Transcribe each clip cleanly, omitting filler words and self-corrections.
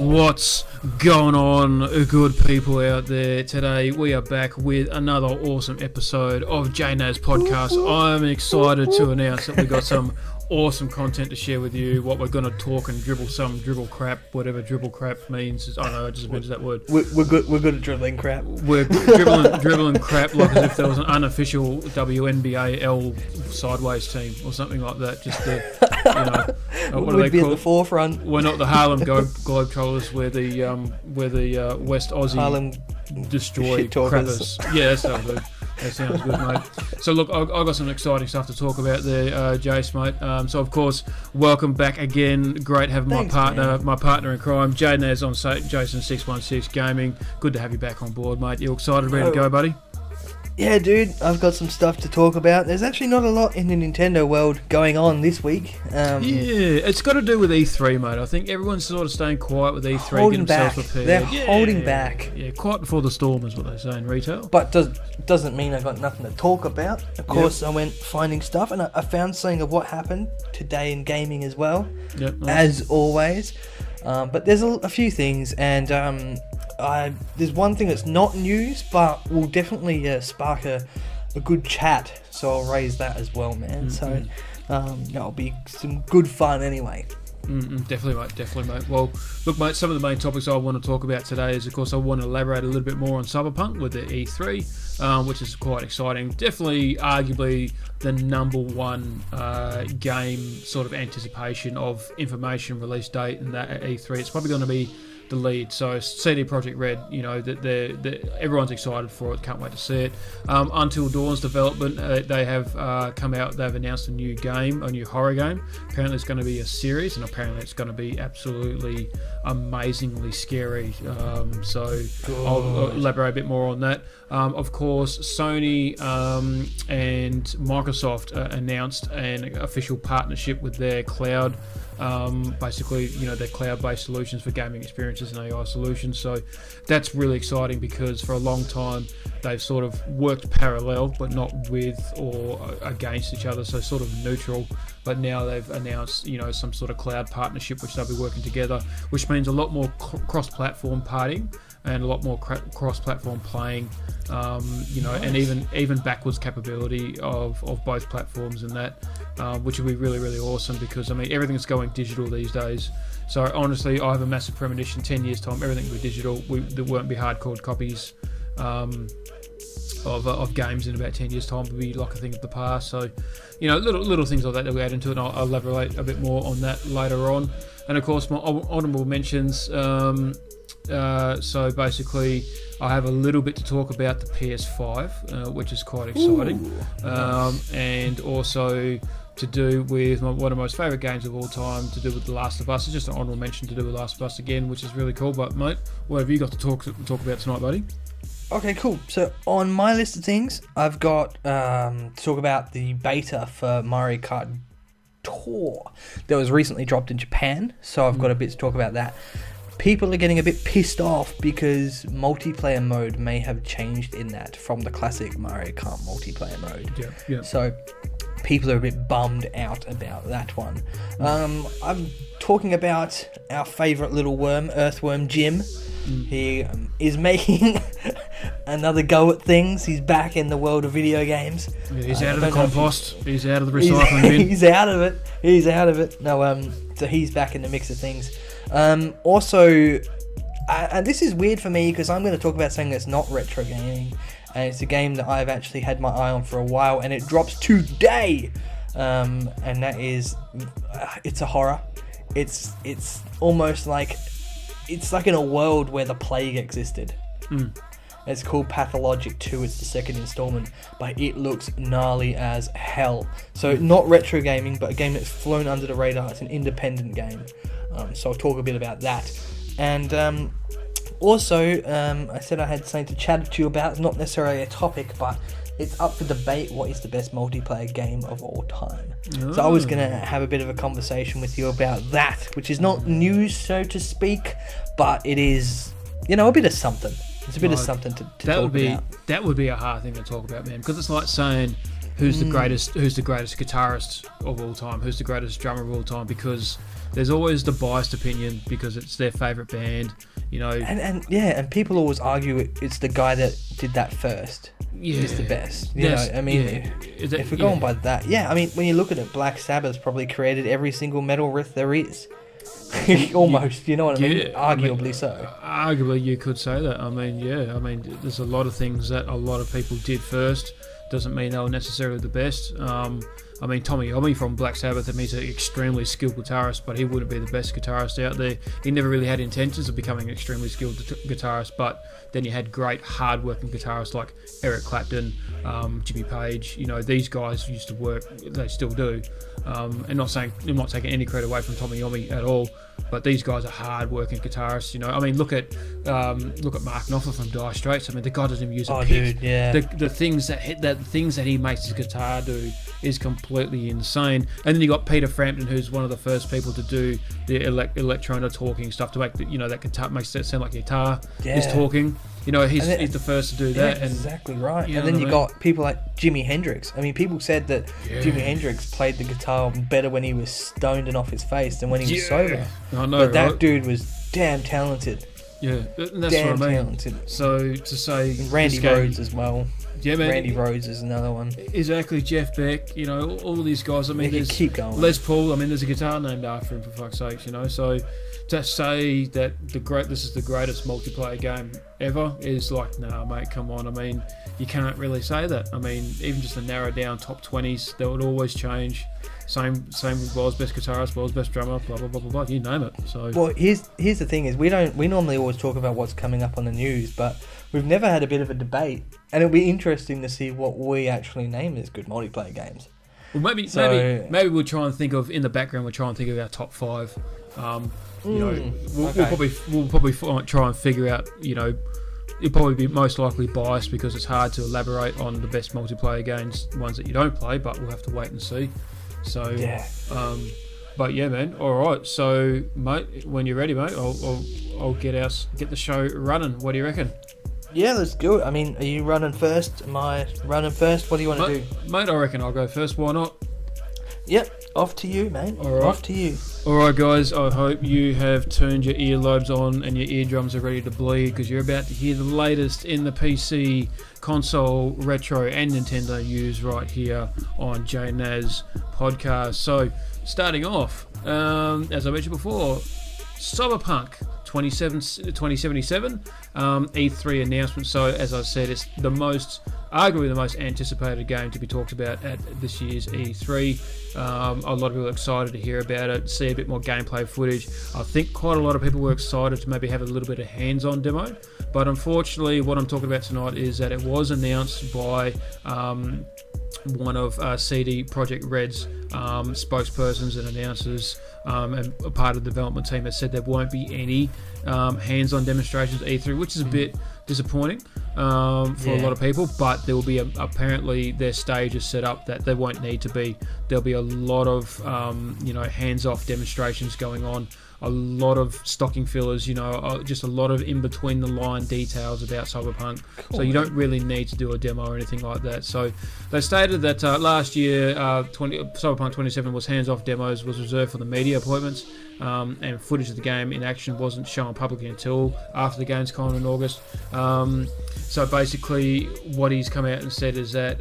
What's going on, good people out there? Today we are back with another awesome episode of JayNas podcast. I'm excited to announce that we got some awesome content to share with you. What we're going to talk and dribble crap, whatever dribble crap means. I don't know, I just invented that word. We're good at dribbling crap. We're dribbling crap like as if there was an unofficial WNBAL sideways team or something like that. Just to, what do they be call at the forefront. We're not the Harlem Globetrotters. We're the West Aussie Harlem Destroy shit talkers. Crappers. Yeah, that sounds good. That sounds good, mate. So look, I've got some exciting stuff to talk about there, Jace, mate. So of course, welcome back again. Great having my partner in crime, JayNas on Jason616 Gaming. Good to have you back on board, mate. You excited, ready to go, buddy? Yeah, dude, I've got some stuff to talk about. There's actually not a lot in the Nintendo world going on this week. Yeah, it's got to do with E3, mate. I think everyone's sort of staying quiet with E3, holding getting back. themselves prepared. They're holding back. Yeah, quiet before the storm is what they say in retail. But doesn't mean I've got nothing to talk about. Of course, I went finding stuff, and I found something of what happened today in gaming as well, as always. But there's a few things, and there's one thing that's not news, but will definitely spark a good chat. So I'll raise that as well, man. So that'll be some good fun anyway. Definitely, mate. Well, look, mate, some of the main topics I want to talk about today is, of course, I want to elaborate a little bit more on Cyberpunk with the E3, which is quite exciting. Definitely, arguably, the number one game sort of anticipation of information release date and that at E3. It's probably going to be the lead. So CD Projekt Red, that everyone's excited for it. Can't wait to see it. Until Dawn's development, they have come out. They've announced a new game, a new horror game. Apparently, it's going to be a series, and apparently, it's going to be absolutely amazingly scary. So I'll elaborate a bit more on that. Of course, Sony and Microsoft announced an official partnership with their cloud. Basically, their cloud-based solutions for gaming experiences and AI solutions. So that's really exciting because for a long time they've sort of worked parallel, but not with or against each other. So sort of neutral. But now they've announced, some sort of cloud partnership which they'll be working together, which means a lot more cross-platform partying and a lot more cross-platform playing, nice. And even backwards capability of both platforms and that, which will be really, really awesome because, everything's going digital these days. So honestly, I have a massive premonition, 10 years time, everything will be digital. There won't be hardcore copies of games in about 10 years time. Will be like a thing of the past. So, little things like that we add into it, and I'll elaborate a bit more on that later on. And of course, my honourable mentions. So basically, I have a little bit to talk about the PS5, which is quite exciting, and also to do with one of my most favourite games of all time, to do with The Last of Us. It's just an honourable mention to do with Last of Us again, which is really cool. But mate, what have you got to talk about tonight, buddy? Okay, cool. So on my list of things, I've got to talk about the beta for Mario Kart Tour that was recently dropped in Japan. So I've got a bit to talk about that. People are getting a bit pissed off because multiplayer mode may have changed in that from the classic Mario Kart multiplayer mode. Yeah. So people are a bit bummed out about that one. I'm talking about our favourite little worm, Earthworm Jim. He is making another go at things. He's back in the world of video games. Yeah, he's out of the compost. He's out of the recycling bin. He's out of it. No, so he's back in the mix of things. Also, and this is weird for me because I'm going to talk about something that's not retro gaming, and it's a game that I've actually had my eye on for a while, and it drops today, and that is, it's a horror. It's almost like, it's like in a world where the plague existed. It's called Pathologic 2. It's the second installment, but it looks gnarly as hell. So not retro gaming, but a game that's flown under the radar. It's an independent game. So I'll talk a bit about that. And also, I said I had something to chat to you about. It's not necessarily a topic, but it's up for debate what is the best multiplayer game of all time. So I was going to have a bit of a conversation with you about that, which is not news, so to speak, but it is, a bit of something. It's a bit of something to talk about. That would be a hard thing to talk about, man, because it's like saying, who's the greatest guitarist of all time, who's the greatest drummer of all time, because there's always the biased opinion because it's their favourite band, you know. And people always argue it's the guy that did that first. Yeah, is the best. You know, I mean, if we're going by that, I mean, when you look at it, Black Sabbath probably created every single metal riff there is. Almost, you know what I mean? Arguably so. Arguably, you could say that. I mean, there's a lot of things that a lot of people did first. Doesn't mean they were necessarily the best. I mean, Tommy Iommi from Black Sabbath, he's an extremely skilled guitarist, but he wouldn't be the best guitarist out there. He never really had intentions of becoming an extremely skilled guitarist, but then you had great, hard-working guitarists like Eric Clapton, Jimmy Page. You know, these guys used to work, they still do. And I'm not taking any credit away from Tommy Iommi at all, but these guys are hard-working guitarists. You know, I mean, look at Mark Knopfler from Dire Straits. I mean, the guy doesn't even use a pick. Dude, yeah. The things that he makes his guitar do is completely insane. And then you got Peter Frampton, who's one of the first people to do the electronic talking stuff to make that guitar makes it sound like a guitar is talking. You know, he's the first to do that. And, exactly right. And then you got people like Jimi Hendrix. I mean, people said that Jimi Hendrix played the guitar better when he was stoned and off his face than when he was sober. I know, but that dude was damn talented. Yeah, that's damn what I mean. Talented. So to say, and Randy Rhoads as well. Yeah, man. Randy Rhoads is another one. Exactly, Jeff Beck. You know, all of these guys. I mean, there's keep going. Les Paul. I mean, there's a guitar named after him, for fuck's sakes. You know, so to say that this is the greatest multiplayer game ever is like, nah, mate, come on. I mean, you can't really say that. I mean, even just a narrow down top 20s, that would always change. Same with world's best guitarist, world's best drummer, blah blah blah blah blah. You name it. So well, here's the thing: is we normally always talk about what's coming up on the news, but we've never had a bit of a debate, and it'll be interesting to see what we actually name as good multiplayer games. Well, maybe we'll try and think of in the background. We'll try and think of our top 5. You know, we'll probably try and figure out. You know, it'll probably be most likely biased because it's hard to elaborate on the best multiplayer games, ones that you don't play. But we'll have to wait and see. So but yeah, man. All right. So, mate, when you're ready, mate, I'll get the show running. What do you reckon? Yeah, let's do it. I mean, are you running first? Am I running first? What do you want to do? Mate, I reckon I'll go first. Why not? Yep, off to you, mate. All right. Off to you. All right, guys, I hope you have turned your earlobes on and your eardrums are ready to bleed because you're about to hear the latest in the PC, console, retro, and Nintendo news right here on JayNas podcast. So, starting off, as I mentioned before, Cyberpunk 2077 E3 announcement. So as I said, it's arguably the most anticipated game to be talked about at this year's E3. A lot of people are excited to hear about it, see a bit more gameplay footage. I think quite a lot of people were excited to maybe have a little bit of hands-on demo, but unfortunately what I'm talking about tonight is that it was announced by one of CD Projekt Red's spokespersons and announcers and a part of the development team that said there won't be any hands-on demonstrations at E3, which is a bit disappointing for a lot of people, but there will be apparently their stage is set up that there won't need to be. There'll be a lot of hands-off demonstrations going on, a lot of stocking fillers, just a lot of in-between-the-line details about Cyberpunk. Cool. So you don't really need to do a demo or anything like that. So they stated that last year, Cyberpunk 27 was hands-off demos, was reserved for the media appointments, and footage of the game in action wasn't shown publicly until after the Gamescom in August. So basically, what he's come out and said is that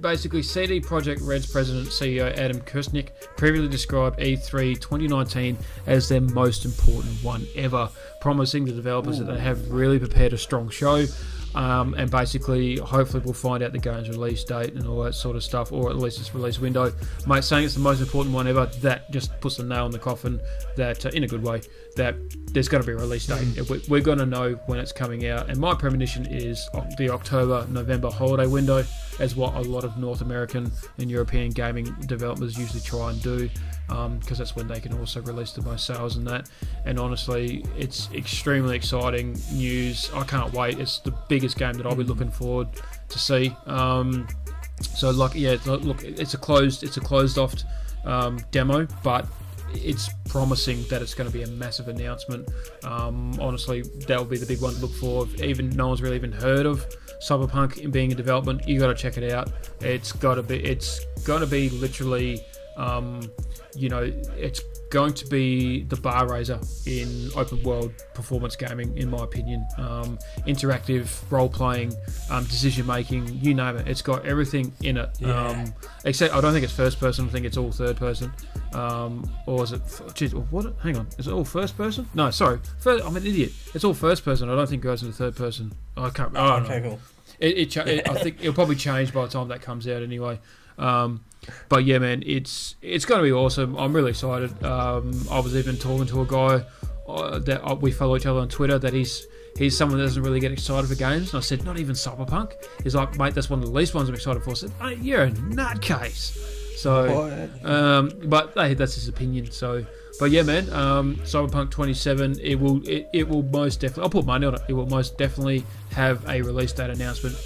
basically CD Projekt Red's president and CEO Adam Kursnick previously described E3 2019 as their most important one ever, promising the developers that they have really prepared a strong show. And basically, hopefully we'll find out the game's release date and all that sort of stuff, or at least its release window. Mate, saying it's the most important one ever, that just puts the nail in the coffin, that in a good way, that there's going to be a release date. We're going to know when it's coming out, and my premonition is the October-November holiday window, as what a lot of North American and European gaming developers usually try and do, because that's when they can also release the most sales and that. And honestly, it's extremely exciting news. I can't wait. It's the biggest game that I'll be looking forward to see. So look, it's a closed off demo, but it's promising that it's going to be a massive announcement. Honestly, that'll be the big one to look for. If even no one's really even heard of Cyberpunk being in development, you got to check it out. It's going to be literally, it's going to be the bar raiser in open world performance gaming, in my opinion. Interactive role playing, decision making, you name it. It's got everything in it. Except I don't think it's first person. I think it's all third person. Or is it? What? Hang on. Is it all first person? No, sorry. I'm an idiot. It's all first person. I don't think it goes into third person. I can't. Okay, cool. I think it'll probably change by the time that comes out anyway. But yeah, man, it's going to be awesome. I'm really excited. I was even talking to a guy that we follow each other on Twitter, that he's someone that doesn't really get excited for games. And I said, not even Cyberpunk? He's like, mate, that's one of the least ones I'm excited for. I said, mate, you're a nutcase. So, but hey, that's his opinion. So, but yeah, man, Cyberpunk 27, it will most definitely, I'll put money on it, it will most definitely have a release date announcement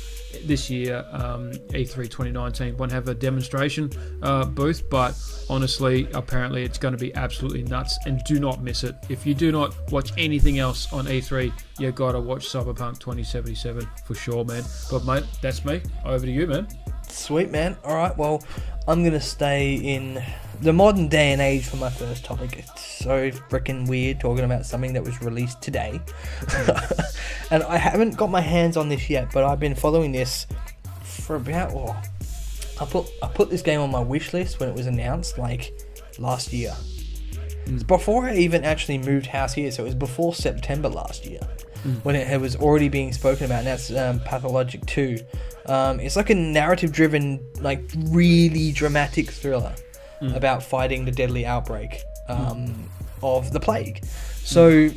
this year. E3 2019 won't have a demonstration booth, but honestly, apparently it's going to be absolutely nuts, and do not miss it. If you do not watch anything else on E3, you gotta watch Cyberpunk 2077 for sure, man. But mate, that's me. Over to you, man. Sweet, man. All right, well, I'm going to stay in the modern day and age for my first topic. It's so freaking weird talking about something that was released today. And I haven't got my hands on this yet, but I've been following this for about... I put this game on my wish list when it was announced, like, last year. It's before I even actually moved house here, so it was before September last year. When it was already being spoken about, and that's Pathologic 2. It's like a narrative-driven, like, really dramatic thriller about fighting the deadly outbreak of the plague. So,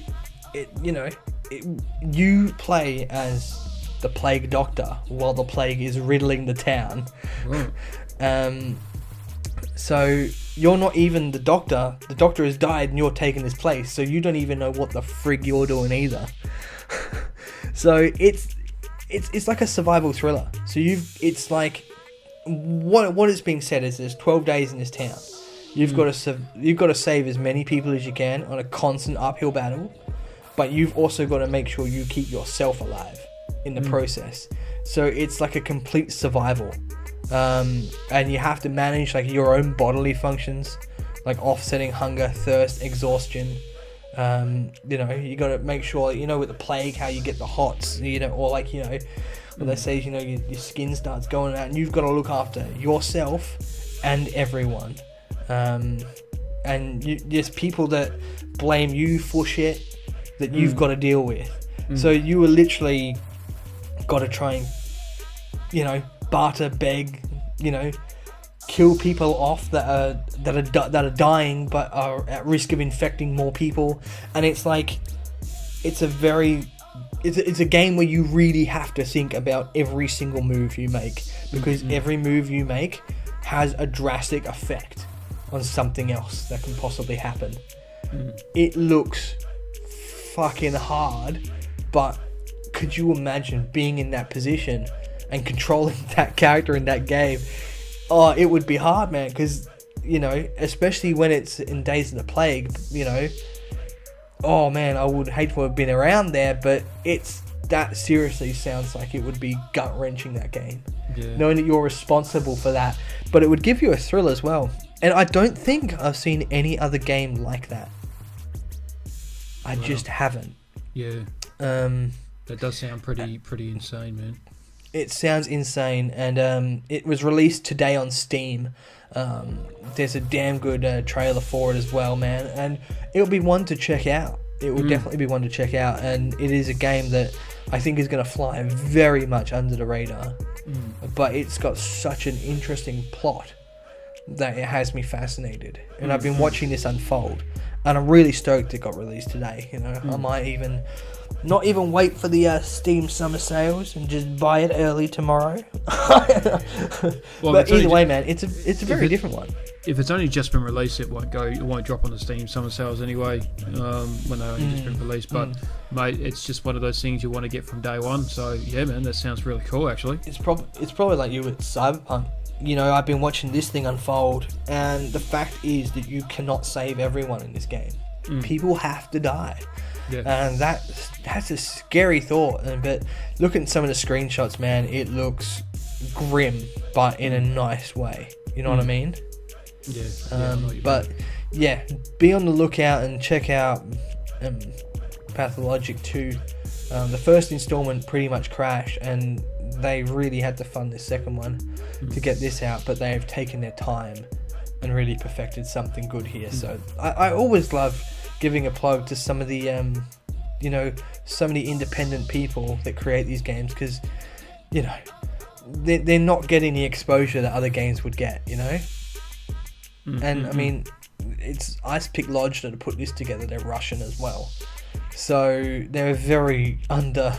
you play as the plague doctor while the plague is riddling the town. So you're not even the doctor. The doctor has died and you're taking his place, so you don't even know what the frig you're doing either. So it's like a survival thriller. So it's like what is being said is there's 12 days in this town. You've got to save as many people as you can on a constant uphill battle, but you've also got to make sure you keep yourself alive in the process. So it's like a complete survival. And you have to manage like your own bodily functions, like offsetting hunger, thirst, exhaustion. You got to make sure, with the plague, how you get the hots, or like, when they say, your skin starts going out, and you've got to look after yourself and everyone. And there's people that blame you for shit that you've got to deal with. So you were literally got to try and, barter, beg, kill people off that are dying but are at risk of infecting more people. And it's like it's a game where you really have to think about every single move you make, because every move you make has a drastic effect on something else that can possibly happen. It looks fucking hard, but could you imagine being in that position and controlling that character in that game? Oh, it would be hard, man, because, especially when it's in Days of the Plague, oh man, I would hate to have been around there, but that seriously sounds like it would be gut-wrenching, that game. Yeah. Knowing that you're responsible for that, but it would give you a thrill as well. And I don't think I've seen any other game like that. I just haven't. Yeah. That does sound pretty insane, man. It sounds insane, and it was released today on Steam. There's a damn good trailer for it as well, man, and it'll be one to check out. It will definitely be one to check out, and it is a game that I think is going to fly very much under the radar. But it's got such an interesting plot that it has me fascinated, and I've been watching this unfold, and I'm really stoked it got released today. I might not even wait for the Steam summer sales and just buy it early tomorrow. But either way, man, it's a very different one. if it's only just been released, it won't drop on the Steam summer sales anyway, when they've only just been released. But mate, it's just one of those things you want to get from day one. So yeah, man, that sounds really cool actually. It's probably like you with Cyberpunk. You know, I've been watching this thing unfold, and the fact is that you cannot save everyone in this game. People have to die. Yeah. And that's a scary thought. But looking at some of the screenshots, man, it looks grim, but in a nice way. You know what I mean? Yeah. But yeah, be on the lookout and check out Pathologic 2. The first installment pretty much crashed, and they really had to fund this second one to get this out, but they've taken their time and really perfected something good here. So I always love giving a plug to some of the so many independent people that create these games, because they're not getting the exposure that other games would get, and I mean, it's Ice Pick Lodge that have put this together. They're Russian as well, so they're very under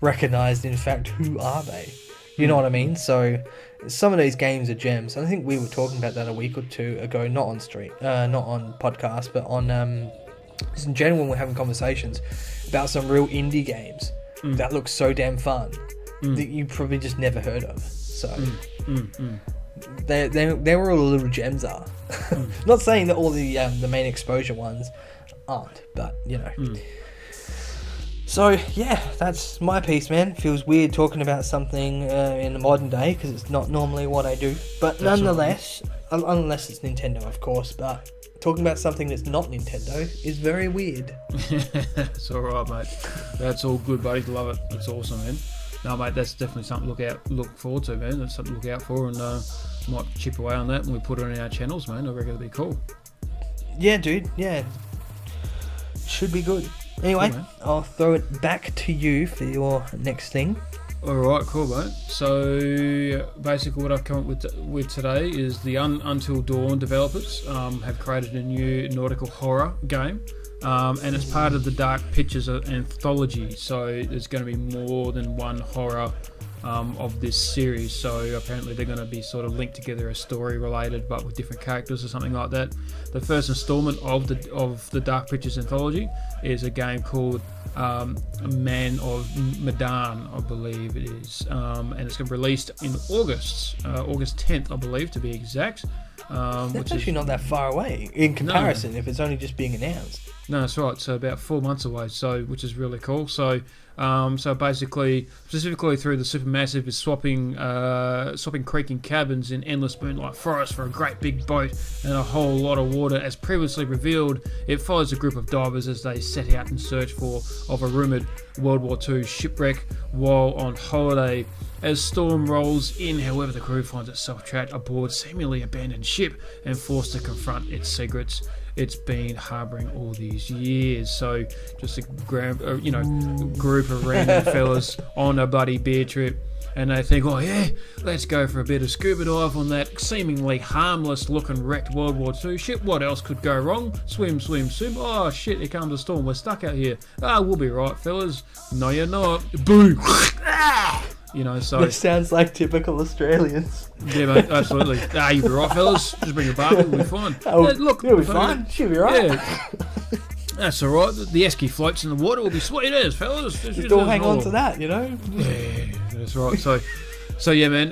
recognized. In fact, who are they? You know what I mean? So some of these games are gems. I think we were talking about that a week or two ago, not on podcast, but on just in general, when we're having conversations about some real indie games that look so damn fun that you probably just never heard of. So they're where all the little gems are. Not saying that all the main exposure ones aren't, but So yeah, that's my piece, man. Feels weird talking about something in the modern day, because it's not normally what I do. But nonetheless, unless it's Nintendo, of course. But talking about something that's not Nintendo is very weird. It's all right, mate. That's all good, buddy. Love it. That's awesome, man. No, mate, that's definitely something to look forward to, man. That's something to look out for, and might chip away on that when we put it on our channels, man. I reckon it'll be cool. Yeah, dude. Yeah, should be good. Anyway, cool, I'll throw it back to you for your next thing. Alright, cool, mate. So, basically what I've come up with today is the Until Dawn developers have created a new nautical horror game, and it's part of the Dark Pictures anthology, so there's going to be more than one horror of this series. So apparently they're going to be sort of linked together as story related, but with different characters or something like that. The first installment of the Dark Pictures anthology is a game called Man of Madhan, I believe it is, and it's going to be released in August 10th, I believe, to be exact. That's actually not that far away in comparison, if it's only just being announced. No, that's right. So about 4 months away. So, which is really cool. So, basically, specifically through the Supermassive is swapping creaking cabins in endless moonlight forest for a great big boat and a whole lot of water. As previously revealed, it follows a group of divers as they set out in search of a rumoured World War II shipwreck while on holiday. As storm rolls in, however, the crew finds itself trapped aboard seemingly abandoned ship and forced to confront its secrets it's been harbouring all these years. So just a group of random fellas on a bloody beer trip, and they think, oh yeah, let's go for a bit of scuba dive on that seemingly harmless looking wrecked World War II ship. What else could go wrong? Swim. Oh shit, here comes a storm, we're stuck out here. We'll be right, fellas. No, you're not. Boom. So this sounds like typical Australians. Yeah, mate, absolutely. You'll be right, fellas. Just bring a bucket, we'll be fine. Look, you'll be fine. She'll be right. Yeah. That's all right. The esky floats in the water will be sweet as, fellas. Just all hang on to that, Yeah, that's right. So yeah, man,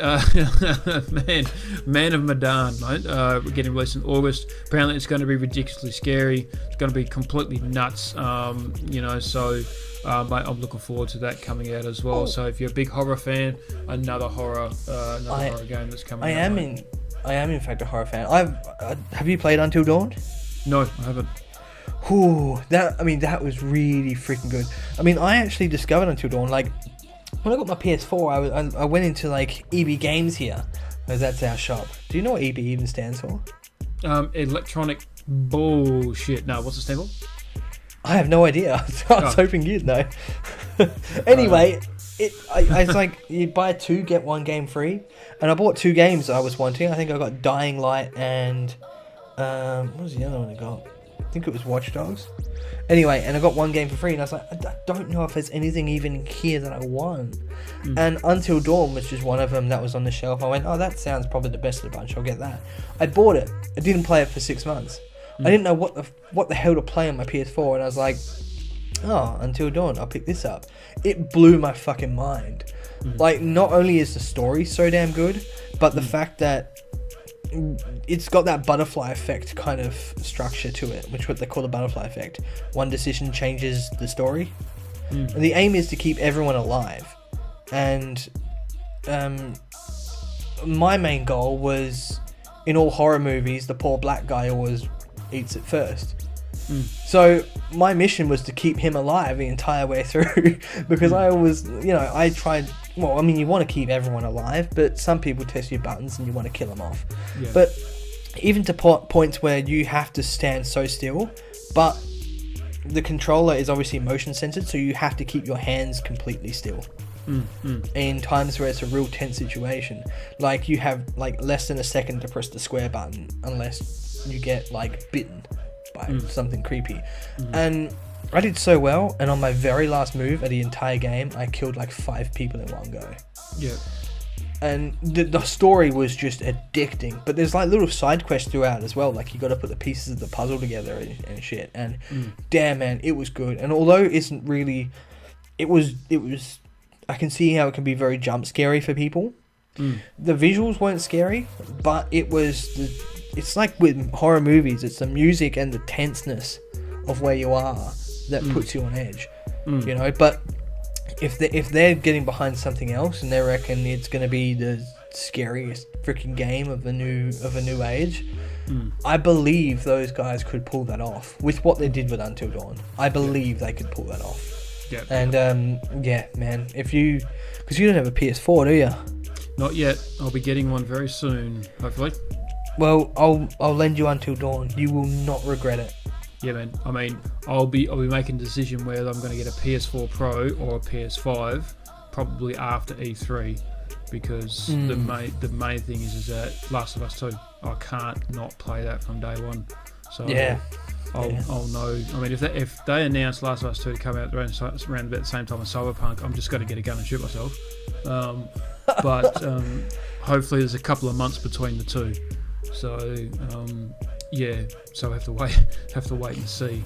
Man of Madhan, mate, getting released in August. Apparently, it's going to be ridiculously scary. It's going to be completely nuts. Mate, I'm looking forward to that coming out as well. So if you're a big horror fan, another horror game that's coming out. I am in fact a horror fan. Have you played Until Dawn? No, I haven't. That was really freaking good. I actually discovered Until Dawn, like, when I got my PS4, I went into like EB Games here, because that's our shop. Do you know what EB even stands for? Electronic bullshit. No, what's it stand for? I have no idea. I was hoping you'd know. Anyway, it's like you buy 2 get 1 game free, and I bought 2 games I was wanting. I think I got Dying Light and what was the other one I got? think it was Watch Dogs. Anyway, and I got one game for free, and I was like, I don't know if there's anything even here that I want. And Until Dawn was just one of them that was on the shelf. I went, oh, that sounds probably the best of the bunch. I'll get that. I bought it. I didn't play it for 6 months. I didn't know what the hell to play on my PS4, and I was like, oh, Until Dawn, I'll pick this up. It blew my fucking mind. Like, not only is the story so damn good, but the fact that it's got that butterfly effect kind of structure to it, which what they call the butterfly effect. One decision changes the story. And the aim is to keep everyone alive. And my main goal was, in all horror movies, the poor black guy always eats it first. So my mission was to keep him alive the entire way through, because I always, I tried. Well, I mean, you want to keep everyone alive, but some people test your buttons and you want to kill them off. Yeah. But even to points where you have to stand so still, but the controller is obviously motion censored, so you have to keep your hands completely still. In times where it's a real tense situation, like you have like less than a second to press the square button unless you get like bitten by something creepy. And I did so well, and on my very last move of the entire game, I killed like 5 people in one go. Yeah. And the story was just addicting. But there's like little side quests throughout as well. Like you got to put the pieces of the puzzle together and shit. And damn, man, it was good. And although it isn't really, it was. I can see how it can be very jump scary for people. The visuals weren't scary, but it was. It's like with horror movies. It's the music and the tenseness of where you are that puts you on edge, but if they're getting behind something else and they reckon it's going to be the scariest freaking game of a new age, I believe those guys could pull that off with what they did with Until Dawn. I believe they could pull that off. And man, because you don't have a PS4, do you? Not yet. I'll be getting one very soon, hopefully. Well, I'll lend you Until Dawn. You will not regret it. Yeah, man. I mean, I'll be making a decision whether I'm going to get a PS4 Pro or a PS5, probably after E3, because the main thing is that Last of Us 2. I can't not play that from day one. So I'll know. I mean, if they announce Last of Us 2 to come out around about the same time as Cyberpunk, I'm just going to get a gun and shoot myself. But hopefully there's a couple of months between the two. So so I have to wait and see.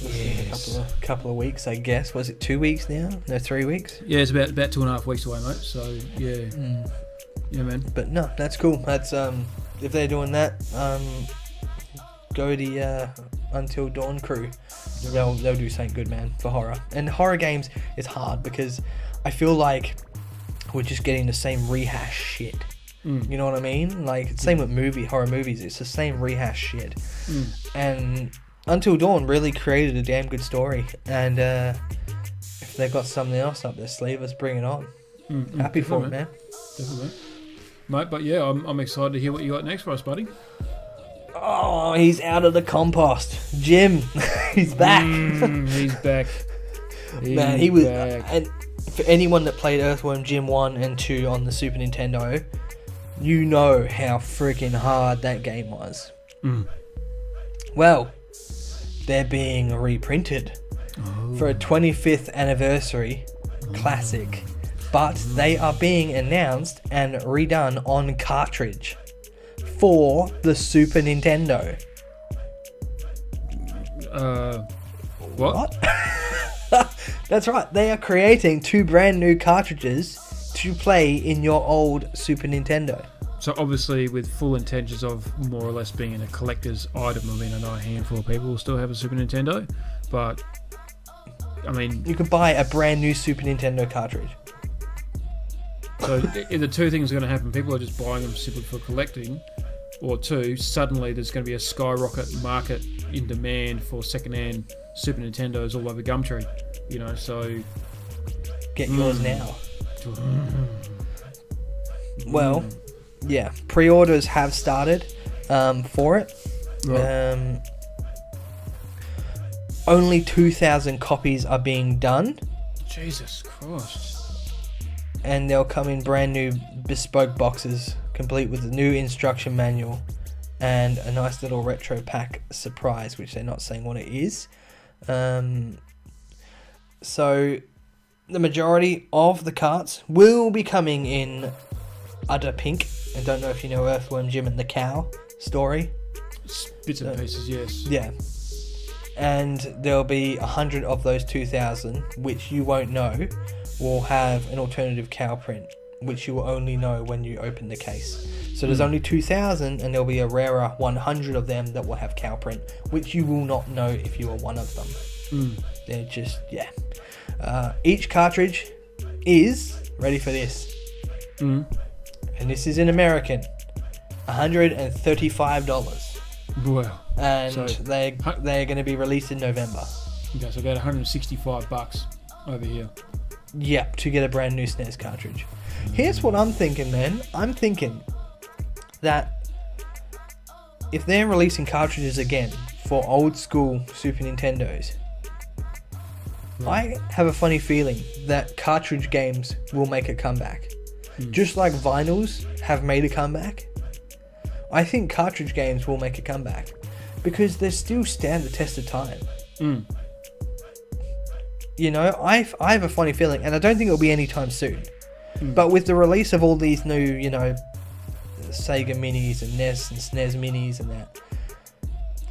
Yes. A couple of weeks, I guess. Was it 2 weeks now? No, 3 weeks? Yeah, it's about 2.5 weeks away, mate. So yeah, yeah, man. But no, that's cool. That's if they're doing that, go the Until Dawn crew. They'll do something good, man, for horror. And horror games is hard because I feel like we're just getting the same rehash shit. You know what I mean? Like, same with horror movies. It's the same rehash shit. And Until Dawn really created a damn good story. And if they've got something else up their sleeve, let's bring it on. Happy for it, man. Definitely, mate. But yeah, I'm excited to hear what you got next for us, buddy. Oh, he's out of the compost. Jim, he's back. He's back. Man, he was. And for anyone that played Earthworm Jim 1 and 2 on the Super Nintendo, you know how freaking hard that game was. Well, they're being reprinted for a 25th anniversary classic, but they are being announced and redone on cartridge for the Super Nintendo. What? That's right. They are creating 2 brand new cartridges to play in your old Super Nintendo. So obviously with full intentions of more or less being in a collector's item, I mean, I know a handful of people will still have a Super Nintendo, but I mean... You could buy a brand new Super Nintendo cartridge. So the two things are going to happen. People are just buying them simply for collecting, or 2, suddenly there's going to be a skyrocket market in demand for second-hand Super Nintendos all over Gumtree. So... Get yours now. Well... Yeah, pre-orders have started for it. Right. Only 2,000 copies are being done. Jesus Christ. And they'll come in brand new bespoke boxes, complete with a new instruction manual and a nice little retro pack surprise, which they're not saying what it is. So the majority of the carts will be coming in udder pink. I don't know if you know Earthworm Jim and the cow story. Bits and pieces, yes. Yeah. And there'll be 100 of those 2,000, which you won't know, will have an alternative cow print, which you will only know when you open the case. So there's only 2,000, and there'll be a rarer 100 of them that will have cow print, which you will not know if you are one of them. They're just, yeah. Each cartridge is, ready for this, and this is in American, $135. Wow. And So- they're going to be released in November. Okay, so about $165 over here. Yep, to get a brand new SNES cartridge. Here's what I'm thinking, man. I'm thinking that if they're releasing cartridges again for old school Super Nintendos, I have a funny feeling that cartridge games will make a comeback. Just like vinyls have made a comeback, I think cartridge games will make a comeback because they still stand the test of time. You know, I have a funny feeling, and I don't think it'll be anytime soon. But with the release of all these new, you know, Sega Minis and NES and SNES Minis and that,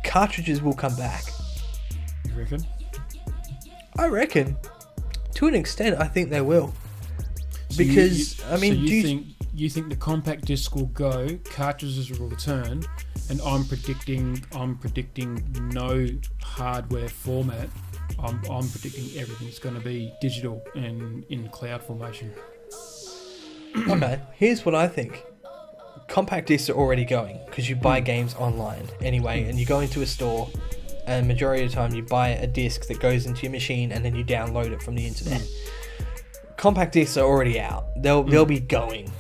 cartridges will come back. You reckon? I reckon, to an extent, I think they will. Because I mean, you think the compact disc will go, cartridges will return, and I'm predicting no hardware format. I'm predicting everything's going to be digital and in cloud formation. Okay, here's what I think. Compact discs are already going because you buy games online anyway, and you go into a store, and majority of the time you buy a disc that goes into your machine and then you download it from the internet. Compact discs are already out. They'll be going.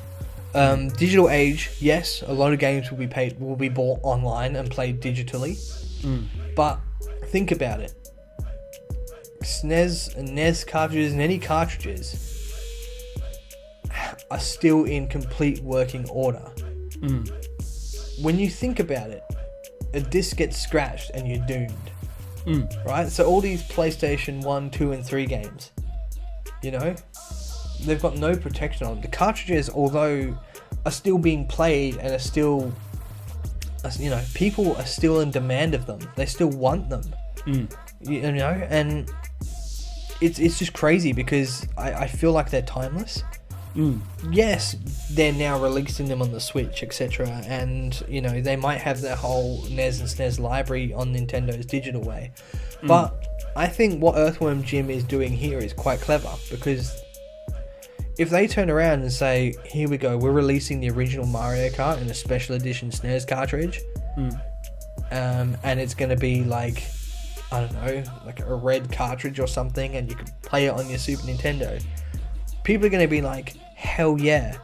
Digital age, yes, a lot of games will be bought online and played digitally. But think about it. SNES and NES cartridges and any cartridges are still in complete working order. When you think about it, a disc gets scratched and you're doomed. Right? So all these PlayStation 1, 2 and 3 games, you know, they've got no protection on them. The cartridges, although are still being played and are still, you know, people are still in demand of them. They still want them. You know, and it's just crazy because I feel like they're timeless. Yes, they're now releasing them on the Switch, etc. And, you know, they might have their whole NES and SNES library on Nintendo's digital way. But I think what Earthworm Jim is doing here is quite clever, because if they turn around and say, here we go, we're releasing the original Mario Kart in a special edition SNES cartridge, and it's going to be like, I don't know, like a red cartridge or something, and you can play it on your Super Nintendo, people are going to be like, hell yeah.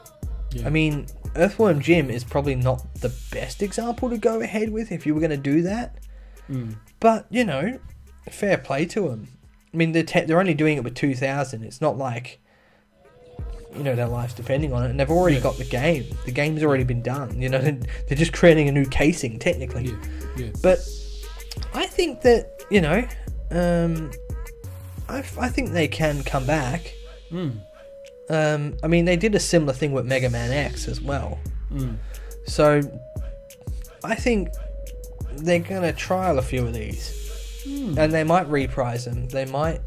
I mean, Earthworm Jim is probably not the best example to go ahead with if you were going to do that. But, you know, fair play to them. I mean, they're only doing it with 2,000. It's not like, you know, their life's depending on it. And they've already got the game. The game's already been done. You know, they're just creating a new casing, technically. But I think that, you know, I think they can come back. I mean, they did a similar thing with Mega Man X as well. So I think they're going to trial a few of these. And they might reprise them. They might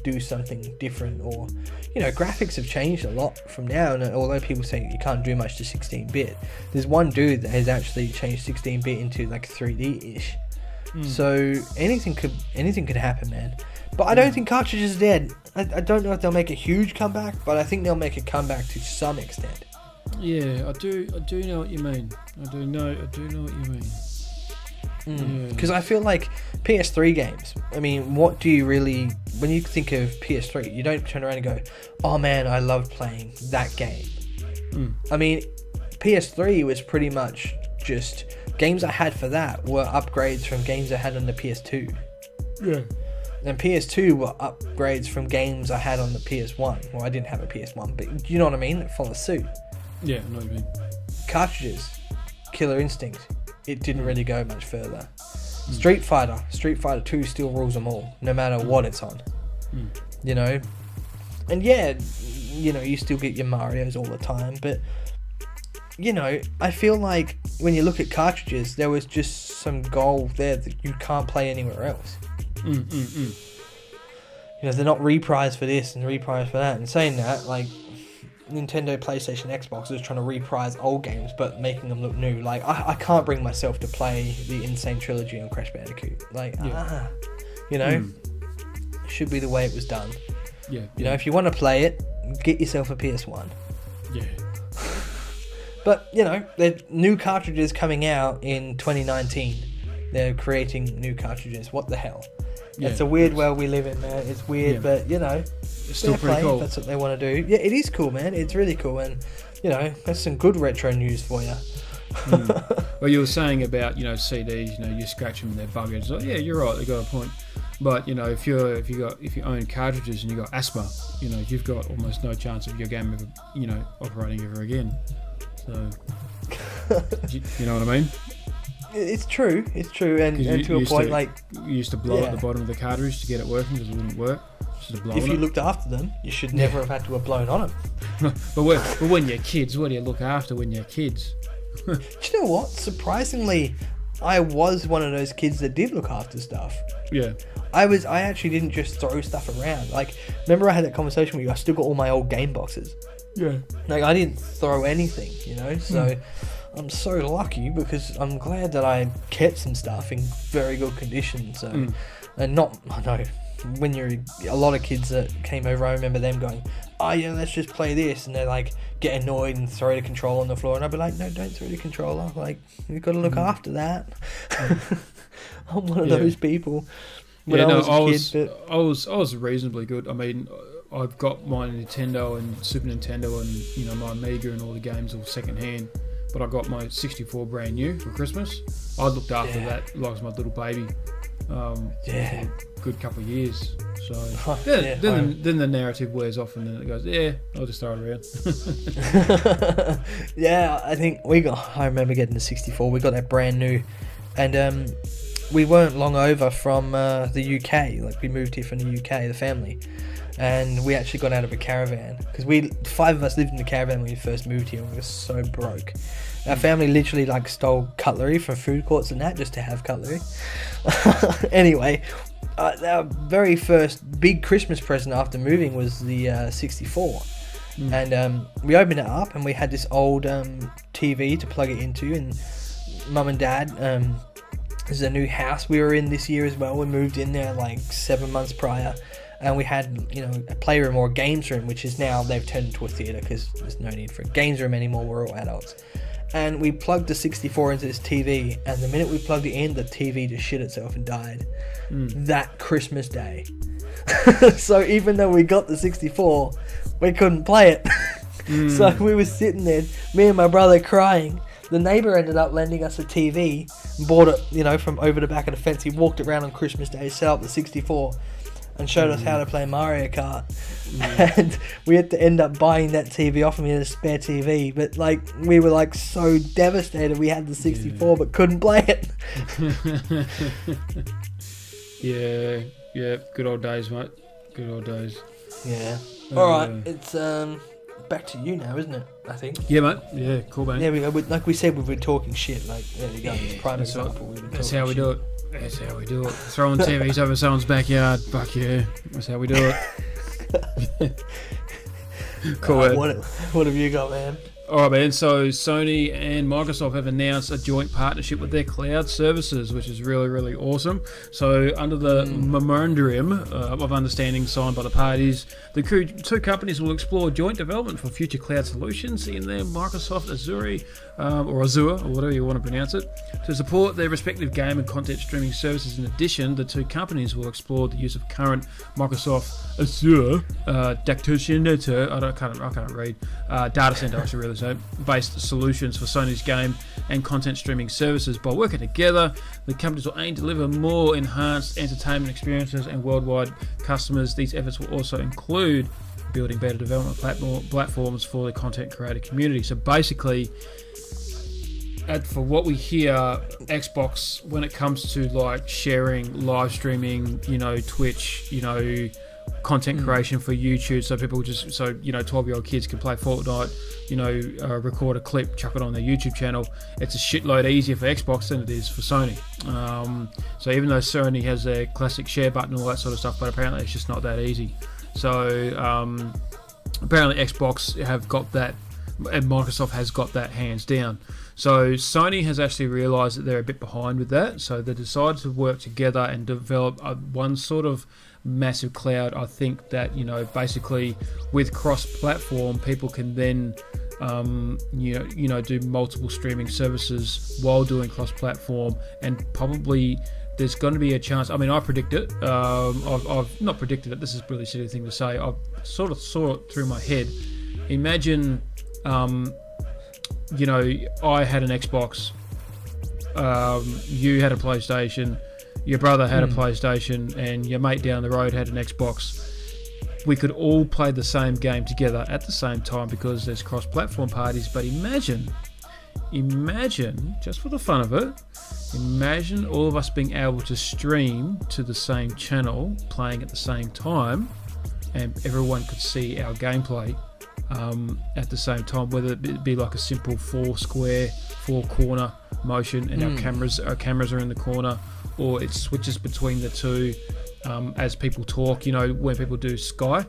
do something different, or, you know, graphics have changed a lot from now. And although people say you can't do much to 16-bit, there's one dude that has actually changed 16-bit into like 3D-ish. So anything could happen, man. But I don't think cartridges are dead. I don't know if they'll make a huge comeback, but I think they'll make a comeback to some extent. Yeah, I do know what you mean. I do know what you mean. Because I feel like PS3 games, I mean, what do you really, when you think of PS3, you don't turn around and go, oh man, I love playing that game. I mean, PS3 was pretty much just, games I had for that were upgrades from games I had on the PS2. And PS2 were upgrades from games I had on the PS1. Well, I didn't have a PS1, but you know what I mean? It follows suit. Yeah, I know what you mean. Cartridges, Killer Instinct, it didn't really go much further. Street Fighter 2 still rules them all, no matter what it's on. You know, and yeah, you know, you still get your Marios all the time, but you know, I feel like when you look at cartridges, there was just some gold there that you can't play anywhere else. You know, they're not reprised for this and reprised for that. And saying that, like, Nintendo, PlayStation, Xbox is trying to reprise old games, but making them look new. Like, I can't bring myself to play the Insane Trilogy on Crash Bandicoot. Like, you know, it should be the way it was done. You know, if you want to play it, get yourself a PS1. But, you know, there's new cartridges coming out in 2019. They're creating new cartridges. What the hell? It's a weird world we live in, man. It's weird, but, you know, it's still pretty cool. That's what they want to do. Yeah, it is cool, man. It's really cool. And, you know, that's some good retro news for you. Well, you were saying about, you know, CDs, you know, you scratch them and they're buggered. So, yeah, you're right. They got a point. But, you know, if you own cartridges and you got asthma, you know, you've got almost no chance of your game ever, you know, operating ever again. So, you know what I mean? It's true, and to a point, like... You used to blow at the bottom of the cartridge to get it working because it wouldn't work. If you looked after them, you should never have had to have blown on them. but when you're kids, what do you look after when you're kids? Do you know what? Surprisingly, I was one of those kids that did look after stuff. Yeah. I actually didn't just throw stuff around. Like, remember I had that conversation with you? I still got all my old game boxes. Yeah. Like, I didn't throw anything, you know? So... I'm so lucky because I'm glad that I kept some stuff in very good condition. So, and not, I know, when you're a lot of kids that came over, I remember them going, "Oh yeah, let's just play this," and they're like get annoyed and throw the controller on the floor, and I'd be like, "No, don't throw the controller. Like, you've got to look after that." I'm one of those people. When I was reasonably good. I mean, I've got my Nintendo and Super Nintendo and, you know, my Amiga and all the games all second hand. But I got my 64 brand new for Christmas. I looked after that like it was my little baby for a good couple of years. So then the narrative wears off and then it goes, I'll just throw it around. Yeah, I think I remember getting the 64. We got that brand new. And we weren't long over from the UK. Like, we moved here from the UK, the family. And we actually got out of a caravan because 5 of us lived in the caravan when we first moved here and we were so broke. Our family literally like stole cutlery from food courts and that just to have cutlery. Anyway, our very first big Christmas present after moving was the 64. And we opened it up and we had this old TV to plug it into, and Mum and Dad, this is a new house we were in this year as well. We moved in there like 7 months prior. And we had, you know, a playroom or a games room, which is now they've turned into a theatre because there's no need for a games room anymore. We're all adults. And we plugged the 64 into this TV, and the minute we plugged it in, the TV just shit itself and died. That Christmas day. So even though we got the 64, we couldn't play it. So we were sitting there, me and my brother crying. The neighbour ended up lending us a TV, bought it, you know, from over the back of the fence. He walked around on Christmas Day, set up the 64. And showed us how to play Mario Kart. And we had to end up buying that TV off him. We had a spare TV. But, like, we were, like, so devastated we had the 64 but couldn't play it. Yeah. Good old days, mate. Good old days. Yeah. Alright, it's back to you now, isn't it? I think. Yeah, mate. Yeah, cool, man. Yeah, like we said, we've been talking shit. Like, there you go. It's prime example. That's how we do it. That's how we do it. Throwing TVs over someone's backyard. Fuck yeah. That's how we do it. Cool. What have you got, man? Alright, man. So Sony and Microsoft have announced a joint partnership with their cloud services, which is really, really awesome. So under the memorandum of understanding signed by the parties, the two companies will explore joint development for future cloud solutions in their Microsoft Azure, or whatever you want to pronounce it, to support their respective game and content streaming services. In addition, the two companies will explore the use of current Microsoft Azure data center, I should really say, based solutions for Sony's game and content streaming services. By working together, the companies will aim to deliver more enhanced entertainment experiences and worldwide customers. These efforts will also include building better development platforms for the content creator community. So basically, for what we hear, Xbox, when it comes to like sharing, live streaming, Twitch, content creation for YouTube, so people 12-year-old kids can play Fortnite, record a clip, chuck it on their YouTube channel. It's a shitload easier for Xbox than it is for Sony. So even though Sony has their classic share button and all that sort of stuff, but apparently it's just not that easy. So apparently Xbox have got that, and Microsoft has got that hands down. So Sony has actually realised that they're a bit behind with that, so they decided to work together and develop one sort of massive cloud. I think that basically with cross-platform, people can then do multiple streaming services while doing cross-platform, and probably there's going to be a chance. I mean, I predict it. I've not predicted it. This is a really silly thing to say. I sort of saw it through my head. Imagine, I had an Xbox. You had a PlayStation. Your brother had a PlayStation, and your mate down the road had an Xbox. We could all play the same game together at the same time because there's cross-platform parties. But imagine, just for the fun of it, imagine all of us being able to stream to the same channel, playing at the same time, and everyone could see our gameplay at the same time, whether it be like a simple four-corner motion, and our cameras are in the corner, or it switches between the two as people talk. When people do Skype.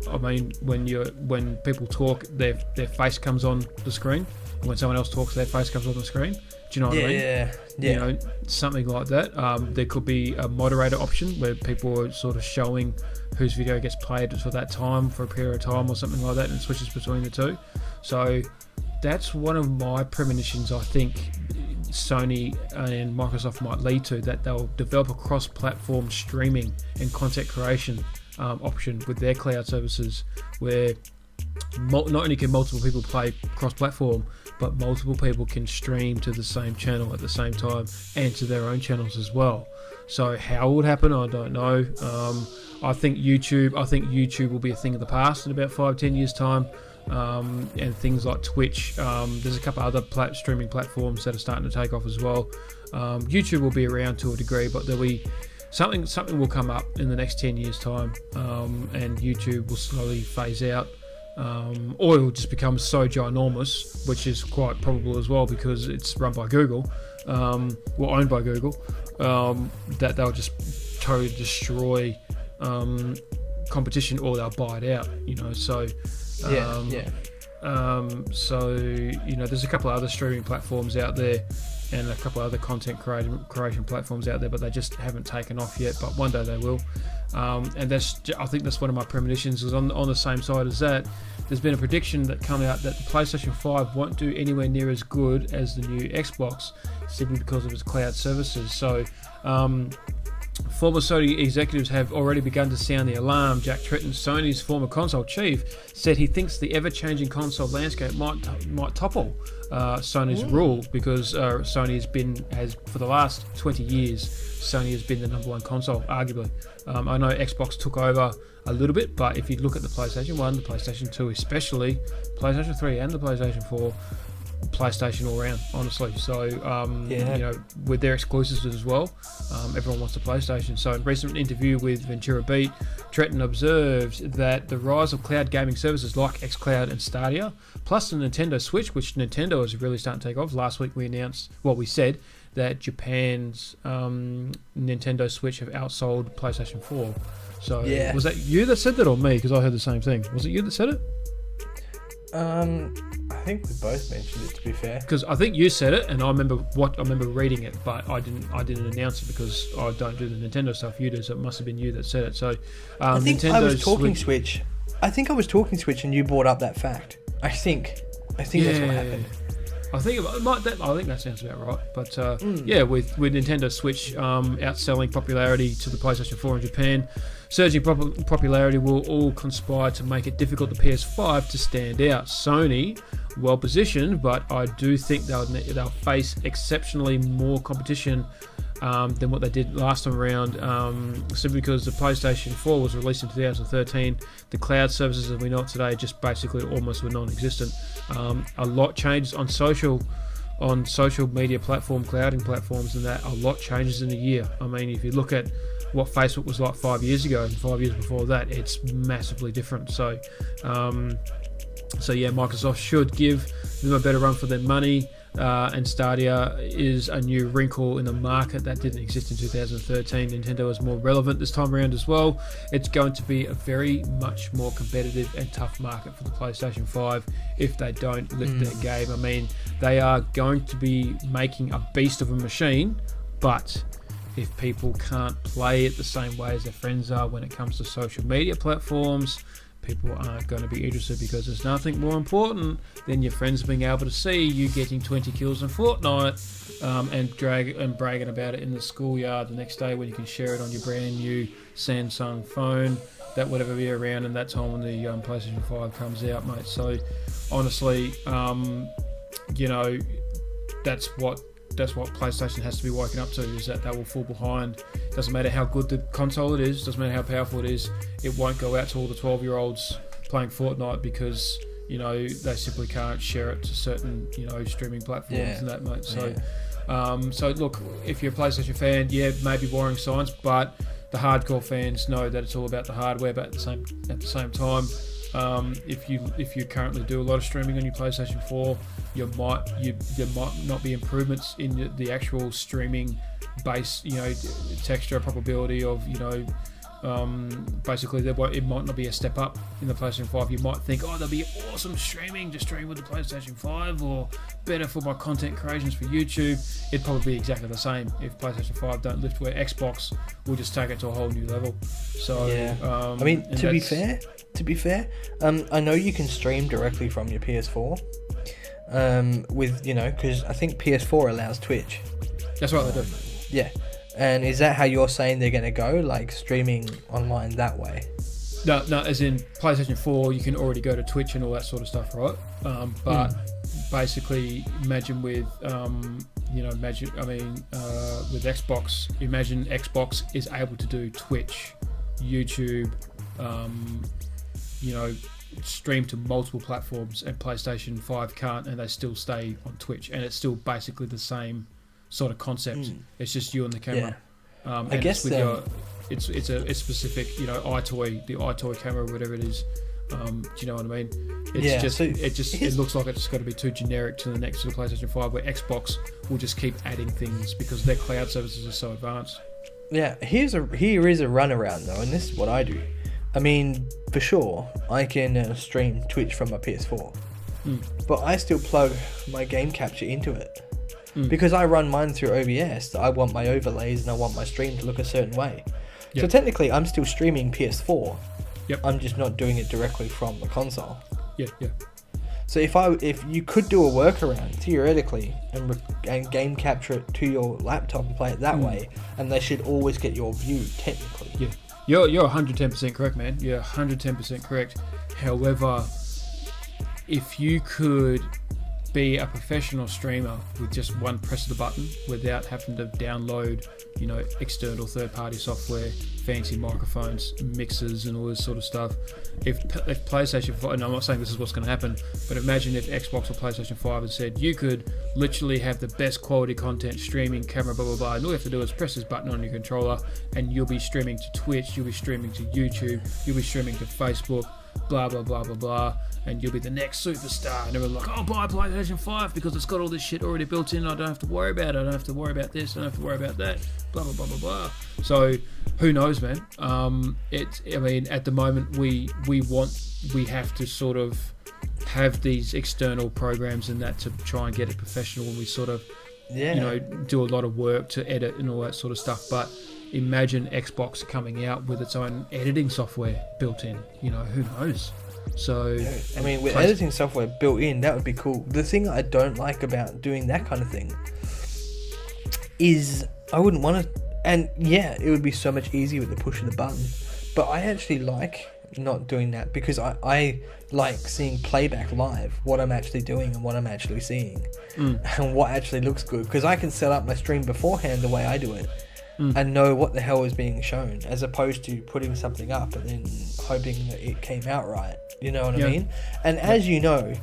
I mean, when people talk, their face comes on the screen. When someone else talks, their face comes on the screen. Do you know what I mean? Yeah. Something like that. There could be a moderator option where people are sort of showing whose video gets played for that time, for a period of time, or something like that, and it switches between the two. So that's one of my premonitions. I think Sony and Microsoft might lead to that. They'll develop a cross-platform streaming and content creation option with their cloud services, where not only can multiple people play cross-platform, but multiple people can stream to the same channel at the same time and to their own channels as well. So how it would happen, I don't know. I think YouTube will be a thing of the past in about 5-10 years time. And things like Twitch, there's a couple other streaming platforms that are starting to take off as well. YouTube will be around to a degree, but there'll be something will come up in the next 10 years time, and YouTube will slowly phase out, or it will just become so ginormous, which is quite probable as well because it's run by Google, owned by Google, that they'll just totally destroy competition, or they'll buy it out, so there's a couple of other streaming platforms out there and a couple of other content creation platforms out there, but they just haven't taken off yet, but one day they will. And I think that's one of my premonitions. Is on the same side as that, there's been a prediction that come out that the PlayStation 5 won't do anywhere near as good as the new Xbox, simply because of its cloud services. So former Sony executives have already begun to sound the alarm. Jack Tretton, Sony's former console chief, said he thinks the ever-changing console landscape might topple Sony's rule, because Sony has for the last 20 years, Sony has been the number one console, arguably. I know Xbox took over a little bit, but if you look at the PlayStation 1, the PlayStation 2 especially, PlayStation 3 and the PlayStation 4, PlayStation all round, honestly. So with their exclusives as well, everyone wants a PlayStation. So in a recent interview with Ventura Beat, Tretton observed that the rise of cloud gaming services like xCloud and Stadia, plus the Nintendo Switch, which Nintendo is really starting to take off. Last week we said that Japan's Nintendo Switch have outsold PlayStation 4. So was that you that said that, or me? Because I heard the same thing. Was it you that said it? I think we both mentioned it, to be fair. Because I think you said it, and I remember reading it, but I didn't announce it because I don't do the Nintendo stuff you do. So it must have been you that said it. So I think I was talking Switch. I think I was talking Switch, and you brought up that fact. I think that's what happened. I think that sounds about right. But with Nintendo Switch outselling popularity to the PlayStation 4 in Japan, surging popularity will all conspire to make it difficult for the PS5 to stand out. Sony, well positioned, but I do think they'll face exceptionally more competition than what they did last time around, simply because the PlayStation 4 was released in 2013. The cloud services that we know today just basically almost were non-existent. A lot changes on social media clouding platforms, and that a lot changes in a year. I mean, if you look at what Facebook was like 5 years ago and 5 years before that, it's massively different. So yeah, Microsoft should give them a better run for their money. And Stadia is a new wrinkle in the market that didn't exist in 2013. Nintendo is more relevant this time around as well. It's going to be a very much more competitive and tough market for the PlayStation 5 if they don't lift their game. I mean, they are going to be making a beast of a machine, but if people can't play it the same way as their friends are when it comes to social media platforms, people aren't going to be interested, because there's nothing more important than your friends being able to see you getting 20 kills in Fortnite and bragging about it in the schoolyard the next day when you can share it on your brand new Samsung phone that would ever be around in that time when the PlayStation 5 comes out, mate. So honestly, that's what PlayStation has to be woken up to, is that they will fall behind. Doesn't matter how good the console it is, doesn't matter how powerful it is, it won't go out to all the 12-year-olds playing Fortnite because, they simply can't share it to certain, streaming platforms and that, mate. So, so look, if you're a PlayStation fan, it may be warring signs, but the hardcore fans know that it's all about the hardware. But at the same time, if you currently do a lot of streaming on your PlayStation 4, there might not be improvements in the actual streaming base, texture, probability of, basically it might not be a step up in the PlayStation 5. You might think, there'll be awesome streaming to stream with the PlayStation 5, or better for my content creations for YouTube. It'd probably be exactly the same if PlayStation 5 don't lift, where Xbox will just take it to a whole new level. So I mean, to be fair, I know you can stream directly from your PS4 with, because I think PS4 allows Twitch. That's right, they do. Yeah. And is that how you're saying they're going to go, like streaming online that way? No, as in PlayStation 4, you can already go to Twitch and all that sort of stuff, right? But basically, imagine with with Xbox, imagine Xbox is able to do Twitch, YouTube, stream to multiple platforms, and PlayStation 5 can't, and they still stay on Twitch, and it's still basically the same sort of concept. It's just you and the camera. I guess it's a specific, iToy, the iToy camera, whatever it is. Do you know what I mean? It looks like it's got to be too generic to the next to the PlayStation 5, where Xbox will just keep adding things because their cloud services are so advanced. Yeah, here is a runaround though, and this is what I do. I mean, for sure, I can stream Twitch from my PS4, but I still plug my game capture into it. Because I run mine through OBS. I want my overlays and I want my stream to look a certain way. Yep. So technically, I'm still streaming PS4. Yep. I'm just not doing it directly from the console. Yeah. So if you could do a workaround theoretically and game capture it to your laptop and play it that way, and they should always get your view technically. Yeah, you're 110% correct, man. You're 110% correct. However, if you could be a professional streamer with just one press of the button without having to download, external third-party software, fancy microphones, mixers, and all this sort of stuff. If PlayStation 5, and I'm not saying this is what's going to happen, but imagine if Xbox or PlayStation 5 had said you could literally have the best quality content, streaming, camera, blah, blah, blah, and all you have to do is press this button on your controller, and you'll be streaming to Twitch, you'll be streaming to YouTube, you'll be streaming to Facebook, blah, blah, blah, blah, blah, and you'll be the next superstar. And everyone's like, buy PlayStation 5 because it's got all this shit already built in. I don't have to worry about it. I don't have to worry about this. I don't have to worry about that. Blah, blah, blah, blah, blah. So, who knows, man? At the moment, we have to sort of have these external programs and that to try and get it professional, and we sort of, do a lot of work to edit and all that sort of stuff. But imagine Xbox coming out with its own editing software built in. Who knows? So with editing software built in, that would be cool. The thing I don't like about doing that kind of thing is I wouldn't want to, and it would be so much easier with the push of the button, but I actually like not doing that because I like seeing playback live, what I'm actually doing and what I'm actually seeing and what actually looks good, because I can set up my stream beforehand the way I do it and know what the hell is being shown, as opposed to putting something up and then hoping that it came out right. You know what I mean? And as you know,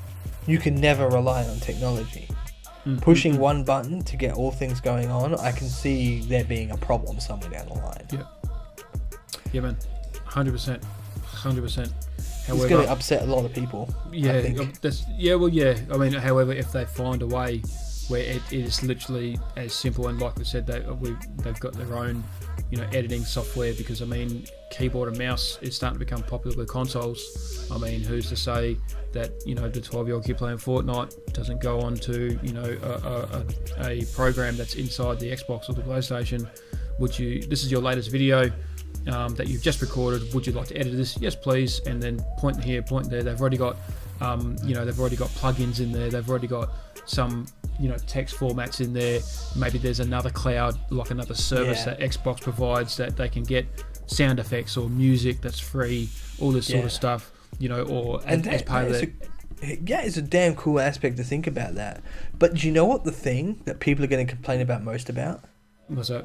you can never rely on technology. Pushing one button to get all things going on, I can see there being a problem somewhere down the line. Yeah, man, 100%. It's However, going to upset a lot of people. Yeah, I think. I mean, however, if they find a way where it is literally as simple, and like we said, they've got their own, editing software, because I mean, keyboard and mouse is starting to become popular with consoles. I mean, who's to say that the 12-year-old kid playing Fortnite doesn't go on to a program that's inside the Xbox or the PlayStation? This is your latest video that you've just recorded. Would you like to edit this? Yes, please. And then point here, point there. They've already got they've already got plugins in there. They've already got some text formats in there. Maybe there's another cloud, like another service that Xbox provides, that they can get sound effects or music that's free, all this sort of stuff, as part of that. It's a damn cool aspect to think about that. But do you know what the thing that people are going to complain about most about? What's that?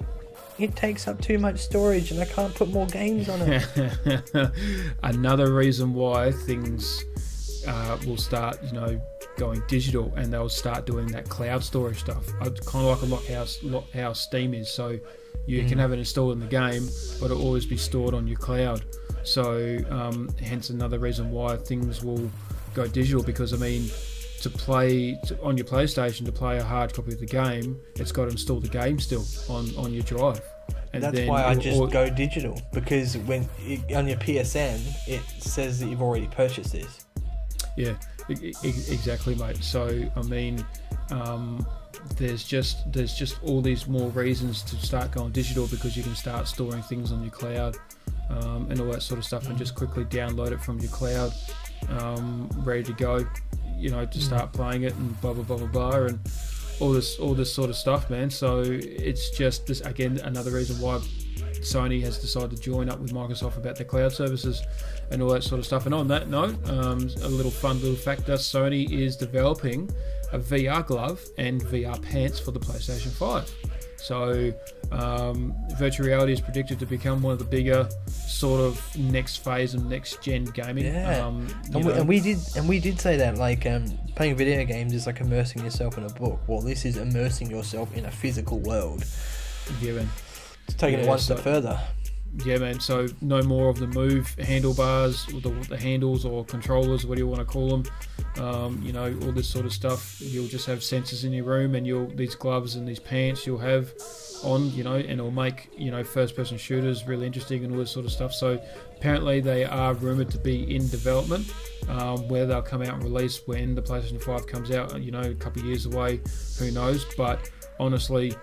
It takes up too much storage and I can't put more games on it. Another reason why things will start, going digital, and they'll start doing that cloud storage stuff. It's kind of like how Steam is. So you can have it installed in the game, but it'll always be stored on your cloud. So hence another reason why things will go digital, because I mean, on your PlayStation, to play a hard copy of the game, it's got to install the game still on your drive. And that's why I just go digital, because on your PSN it says that you've already purchased this. Yeah, exactly, mate. So I mean, there's just all these more reasons to start going digital, because you can start storing things on your cloud and all that sort of stuff, and just quickly download it from your cloud, ready to go, to start playing it, and blah blah blah blah blah, and all this sort of stuff, man. So it's just this, again, another reason why Sony has decided to join up with Microsoft about their cloud services and all that sort of stuff. And on that note, a little factor: Sony is developing a VR glove and VR pants for the PlayStation 5. So virtual reality is predicted to become one of the bigger sort of next phase of next gen gaming. Yeah, and we did say that, like, playing video games is like immersing yourself in a book. Well, this is immersing yourself in a physical world. Yeah, man. It's taking it one step further. Yeah, man. So no more of the move handlebars, or the handles or controllers, what do you want to call them? All this sort of stuff. You'll just have sensors in your room, and these gloves and these pants you'll have on, and it'll make first-person shooters really interesting and all this sort of stuff. So apparently they are rumored to be in development, where they'll come out and release when the PlayStation 5 comes out. A couple of years away, who knows? But honestly,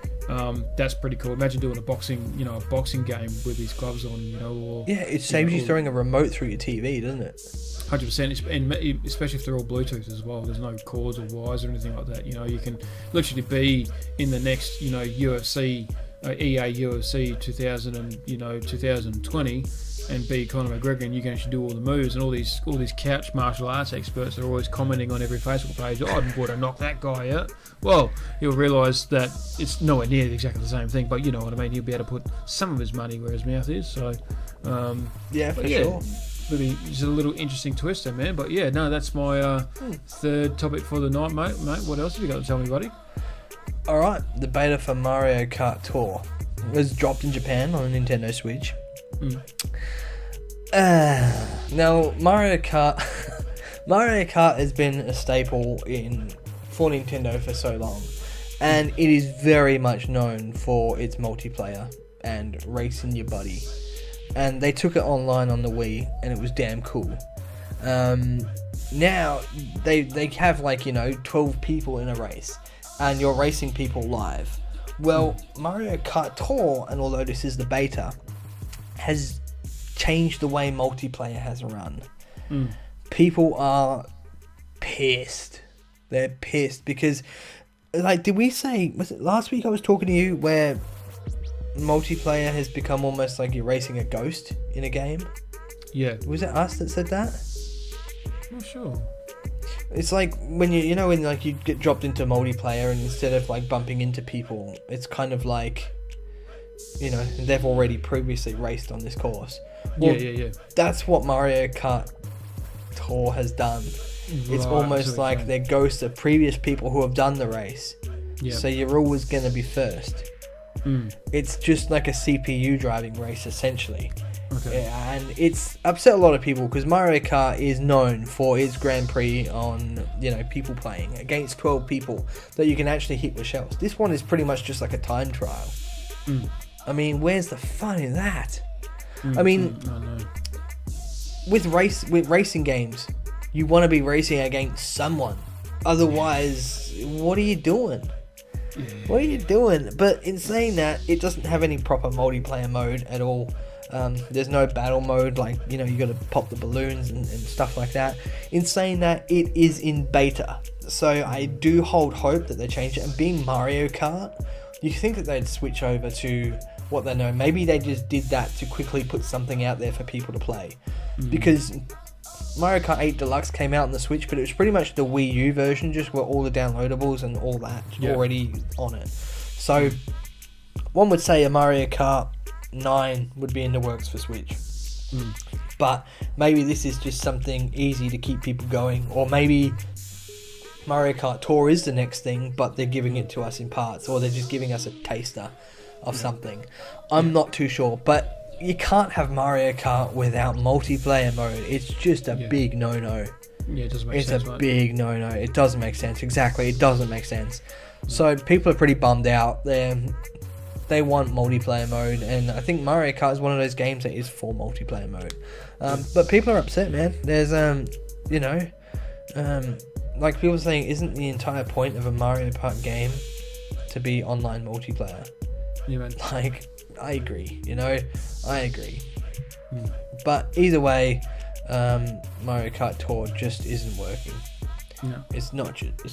that's pretty cool. Imagine doing a boxing game with these gloves on, or it saves you throwing a remote through your TV, doesn't it? 100%, and especially if they're all Bluetooth as well. There's no cords or wires or anything like that. You can literally be in the next, UFC, EA UFC 2020, and be Conor McGregor, and you can actually do all the moves, and all these couch martial arts experts are always commenting on every Facebook page, I would have knocked that guy out. Well, he'll realise that it's nowhere near exactly the same thing, but you know what I mean. He'll be able to put some of his money where his mouth is. So, sure. Maybe just a little interesting twist there, man. But yeah, no, that's my third topic for the night, mate. What else have you got to tell me, buddy? All right, the beta for Mario Kart Tour was dropped in Japan on a Nintendo Switch. Now, Mario Kart has been a staple for Nintendo for so long, and it is very much known for its multiplayer and racing your buddy. And they took it online on the Wii, and it was damn cool. Now they have 12 people in a race, and you're racing people live. Well, Mario Kart Tour, and although this is the beta, has changed the way multiplayer has run. People are pissed. They're pissed because, did we say, was it last week I was talking to you where multiplayer has become almost like you're racing a ghost in a game? Yeah. Was it us that said that? I'm not sure. It's like when when you get dropped into multiplayer, and instead of bumping into people, it's kind of like, they've already previously raced on this course. Well, yeah. That's what Mario Kart Tour has done. It's almost like they're ghosts of previous people who have done the race. Yep. So you're always going to be first. It's just like a CPU driving race, essentially. Okay. Yeah, and it's upset a lot of people because Mario Kart is known for its Grand Prix on, people playing against 12 people that you can actually hit with shells. This one is pretty much just like a time trial. I mean, where's the fun in that? I mean, with racing games, you want to be racing against someone. Otherwise, what are you doing? Yeah. What are you doing? But in saying that, it doesn't have any proper multiplayer mode at all. There's no battle mode, like, you got to pop the balloons and stuff like that. In saying that, it is in beta. So I do hold hope that they change it. And being Mario Kart, you think that they'd switch over to what they know. Maybe they just did that to quickly put something out there for people to play. Because Mario Kart 8 Deluxe came out on the Switch, but it was pretty much the Wii U version, just with all the downloadables and all that already on it. So one would say a Mario Kart 9 would be in the works for Switch. But maybe this is just something easy to keep people going, or maybe Mario Kart Tour is the next thing, but they're giving it to us in parts, or they're just giving us a taster of something. I'm not too sure, but you can't have Mario Kart without multiplayer mode. It's just a big no-no. Yeah, it doesn't make sense. It's a big no-no. It doesn't make sense. Exactly, it doesn't make sense. So people are pretty bummed out. They want multiplayer mode, and I think Mario Kart is one of those games that is for multiplayer mode. But people are upset, man. There's like people saying, isn't the entire point of a Mario Kart game to be online multiplayer? Yeah, man. Like, I agree, I agree. But either way, Mario Kart Tour just isn't working. No. It's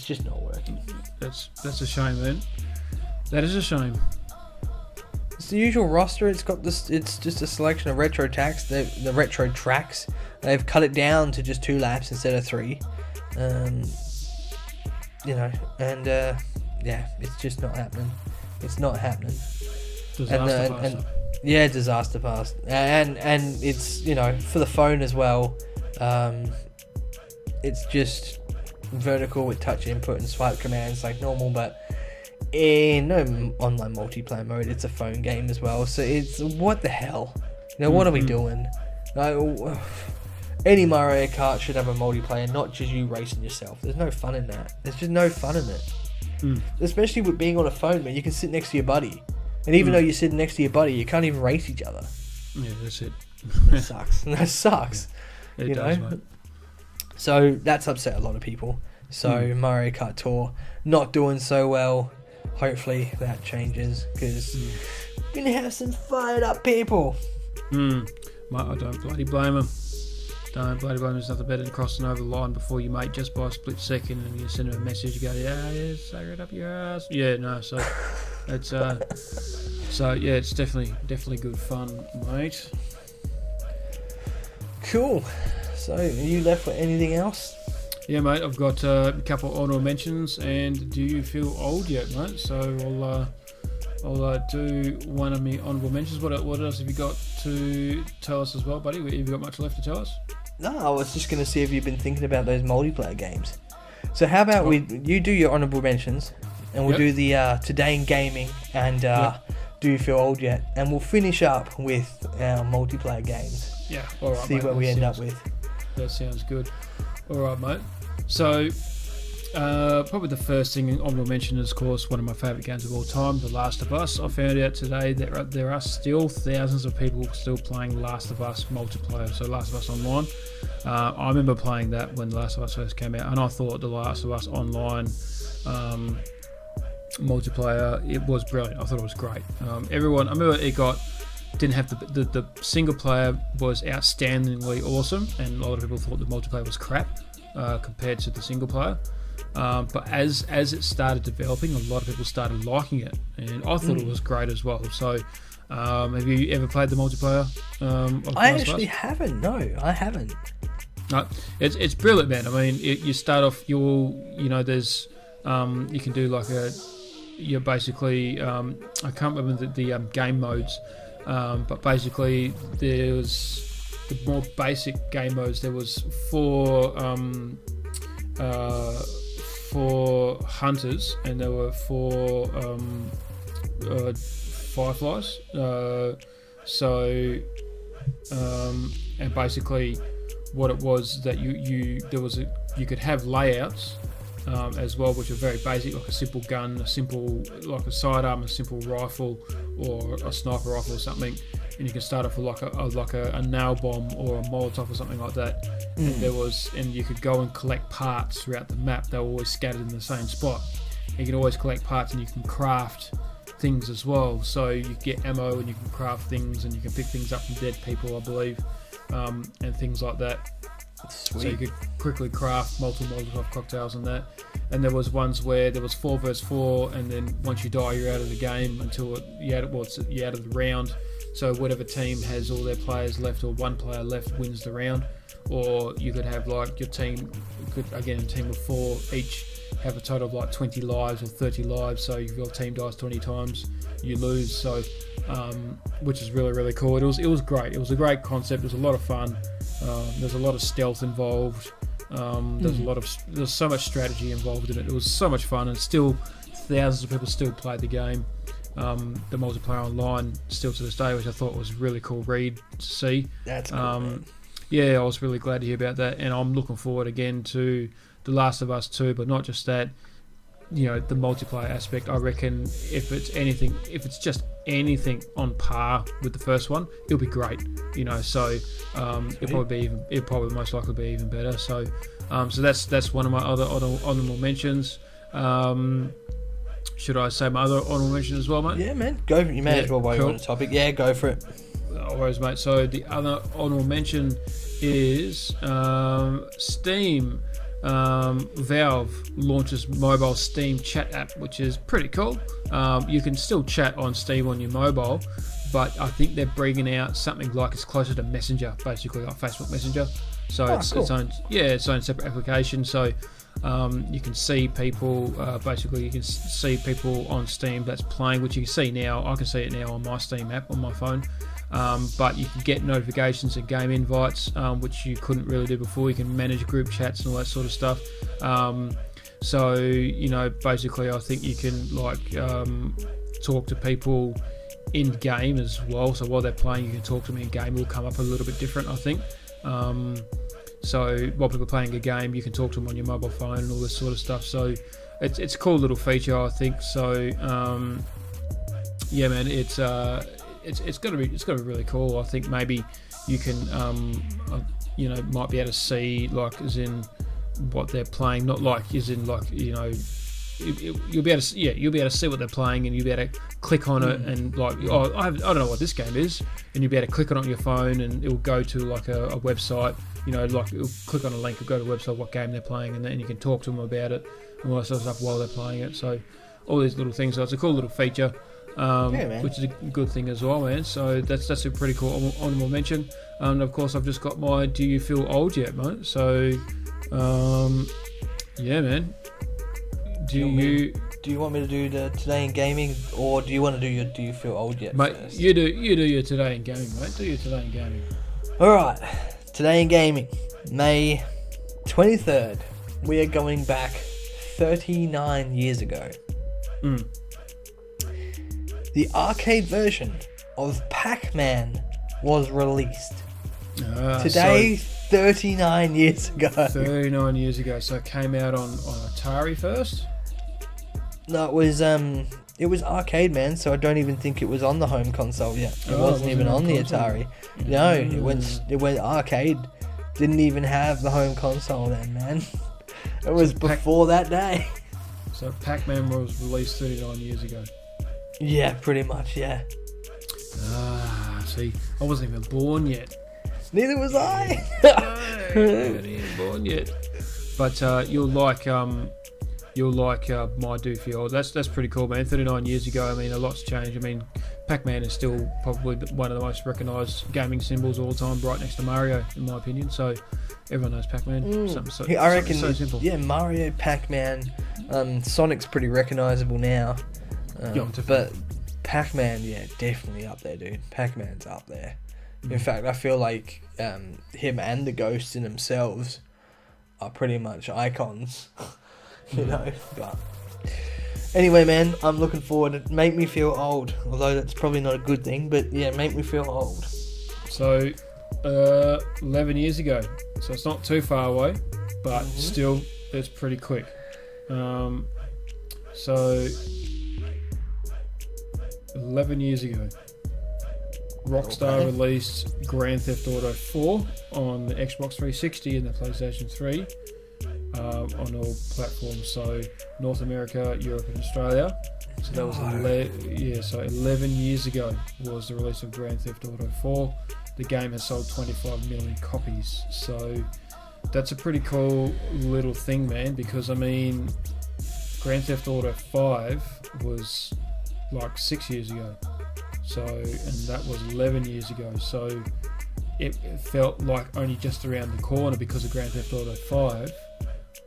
just not working. That's a shame, man. That is a shame. It's the usual roster. It's just a selection of retro tracks. The retro tracks. They've cut it down to just 2 laps instead of 3. It's just not happening. It's not happening. Disaster Pass. And it's, for the phone as well. It's just vertical with touch input and swipe commands like normal, but in no online multiplayer mode. It's a phone game as well, so it's what the hell? What are we doing? Any Mario Kart should have a multiplayer, not just you racing yourself. There's no fun in that. There's just no fun in it. Especially with being on a phone, man. You can sit next to your buddy, and even though you're sitting next to your buddy, you can't even race each other. Yeah, that's it. That sucks. That sucks. It does, mate. So that's upset a lot of people. So Mario Kart Tour not doing so well. Hopefully that changes, because we're gonna have some fired up people. Mate, I don't bloody blame them. Don't bloody blame them. There's nothing better than crossing over the line before you mate just by a split second, and you send them a message. You go, yeah, suck it up your ass. Yeah, no. So it's it's definitely good fun, mate. Cool. So are you left with anything else? Yeah, mate, I've got a couple of honourable mentions, and do you feel old yet, mate? So I'll do one of my honourable mentions. What else have you got to tell us as well, buddy? Have you got much left to tell us? No, I was just going to see if you've been thinking about those multiplayer games. So how about you do your honourable mentions, and we'll do the Today in Gaming, and do you feel old yet? And we'll finish up with our multiplayer games. Yeah, all right, see mate, what we end up with. That sounds good. All right, mate. So, probably the first thing I will mention is, of course, one of my favourite games of all time, The Last of Us. I found out today that there are still thousands of people still playing Last of Us multiplayer, so Last of Us Online. I remember playing that when The Last of Us first came out, and I thought The Last of Us Online multiplayer, it was brilliant. I thought it was great. I remember didn't have the single player was outstandingly awesome, and a lot of people thought the multiplayer was crap compared to the single player. But as it started developing, a lot of people started liking it, and I thought it was great as well. So, have you ever played the multiplayer? I actually haven't. No, I haven't. No, it's brilliant, man. I mean, you start off. There's you can do like you're basically I can't remember the game modes. But basically, there's the more basic game modes. There was 4 for hunters, and there were 4 fireflies. And basically, what it was that you could have layouts as well, which are very basic, like a simple gun, like a sidearm, a simple rifle, or a sniper rifle or something, and you can start off with like a nail bomb or a Molotov or something like that. And you could go and collect parts throughout the map. They were always scattered in the same spot. You can always collect parts, and you can craft things as well. So you get ammo, and you can craft things, and you can pick things up from dead people, I believe, and things like that. Sweet. So you could quickly craft multiple Molotov cocktails and that. And there was ones where there was 4 versus 4, and then once you die, you're out of the game until you're out of the round. So whatever team has all their players left, or one player left, wins the round. Or you could have like your team, a team of 4 each, have a total of like 20 lives or 30 lives. So if your team dies 20 times, you lose. So, which is really, really cool. It was great. It was a great concept. It was a lot of fun. There's a lot of stealth involved. There's so much strategy involved in it. It was so much fun, and still thousands of people still play the game. The multiplayer online still to this day, which I thought was a really cool read to see. That's cool. Yeah, I was really glad to hear about that, and I'm looking forward again to The Last of Us 2, but not just that. The multiplayer aspect, I reckon if it's just anything on par with the first one, it'll be great. So it'll probably most likely be even better. So that's one of my other honorable mentions. Should I say my other honorable mention as well, mate? Yeah, man, go for it. You may as well while you're on the topic. Yeah, go for it. No worries, mate. So the other honorable mention is Steam. Valve launches mobile Steam chat app, which is pretty cool. You can still chat on Steam on your mobile, but I think they're bringing out something like it's closer to Messenger, basically like Facebook Messenger. So it's its own separate application. So you can see people. Basically, you can see people on Steam that's playing, which you can see now. I can see it now on my Steam app on my phone. But you can get notifications and game invites, which you couldn't really do before. You can manage group chats and all that sort of stuff. Basically, I think you can talk to people in game as well. So while they're playing, you can talk to them in game. It will come up a little bit different, I think. So while people are playing a game, you can talk to them on your mobile phone and all this sort of stuff. So it's a cool little feature, I think. So yeah, man, it's gonna be really cool. I think maybe you can might be able to see as in what they're playing, not as in you'll be able to see what they're playing, and you'll be able to click on it and I don't know what this game is, and you'll be able to click on it on your phone, and it'll go to a website. It'll click on a link, it'll go to a website what game they're playing, and then you can talk to them about it and all that sort of stuff while they're playing it. So all these little things. So it's a cool little feature. Which is a good thing as well, man. So that's a pretty cool honorable mention. And of course, I've just got my "Do you feel old yet, mate?" So, yeah, man. Do you want me to do the Today in Gaming, or do you want to do your "Do you feel old yet" mate? first? You do your Today in Gaming, mate. Do your Today in Gaming. All right, Today in Gaming, May 23rd. We are going back 39 years ago. The arcade version of Pac-Man was released. Today, 39 years ago. 39 years ago. So it came out on Atari first? No, it was arcade, man, so I don't even think it was on the home console yet. It wasn't even on the Atari. No, it went arcade. Didn't even have the home console then, man. It was before that day. So Pac-Man was released 39 years ago. Yeah, pretty much, yeah. See, I wasn't even born yet. Neither was I. No, I wasn't even born yet. But you'll like my Do Feel. That's pretty cool, man. 39 years ago, I mean, a lot's changed. I mean, Pac-Man is still probably one of the most recognised gaming symbols of all time, right next to Mario, in my opinion. So everyone knows Pac-Man. I reckon, so simple. Yeah, Mario, Pac-Man, Sonic's pretty recognisable now. But Pac-Man, yeah, definitely up there, dude. Pac-Man's up there. In fact, I feel like him and the Ghost in themselves are pretty much icons, you know. But anyway, man, I'm looking forward. It make me feel old, although that's probably not a good thing. But yeah, make me feel old. So, 11 years ago. So it's not too far away, but still, it's pretty quick. So 11 years ago, Rockstar released Grand Theft Auto 4 on the Xbox 360 and the PlayStation 3 on all platforms. So North America, Europe, and Australia. So that was 11 years ago was the release of Grand Theft Auto 4. The game has sold 25 million copies. So that's a pretty cool little thing, man. Because I mean, Grand Theft Auto 5 was like 6 years ago. So, and that was 11 years ago. So it felt like only just around the corner because of Grand Theft Auto 5.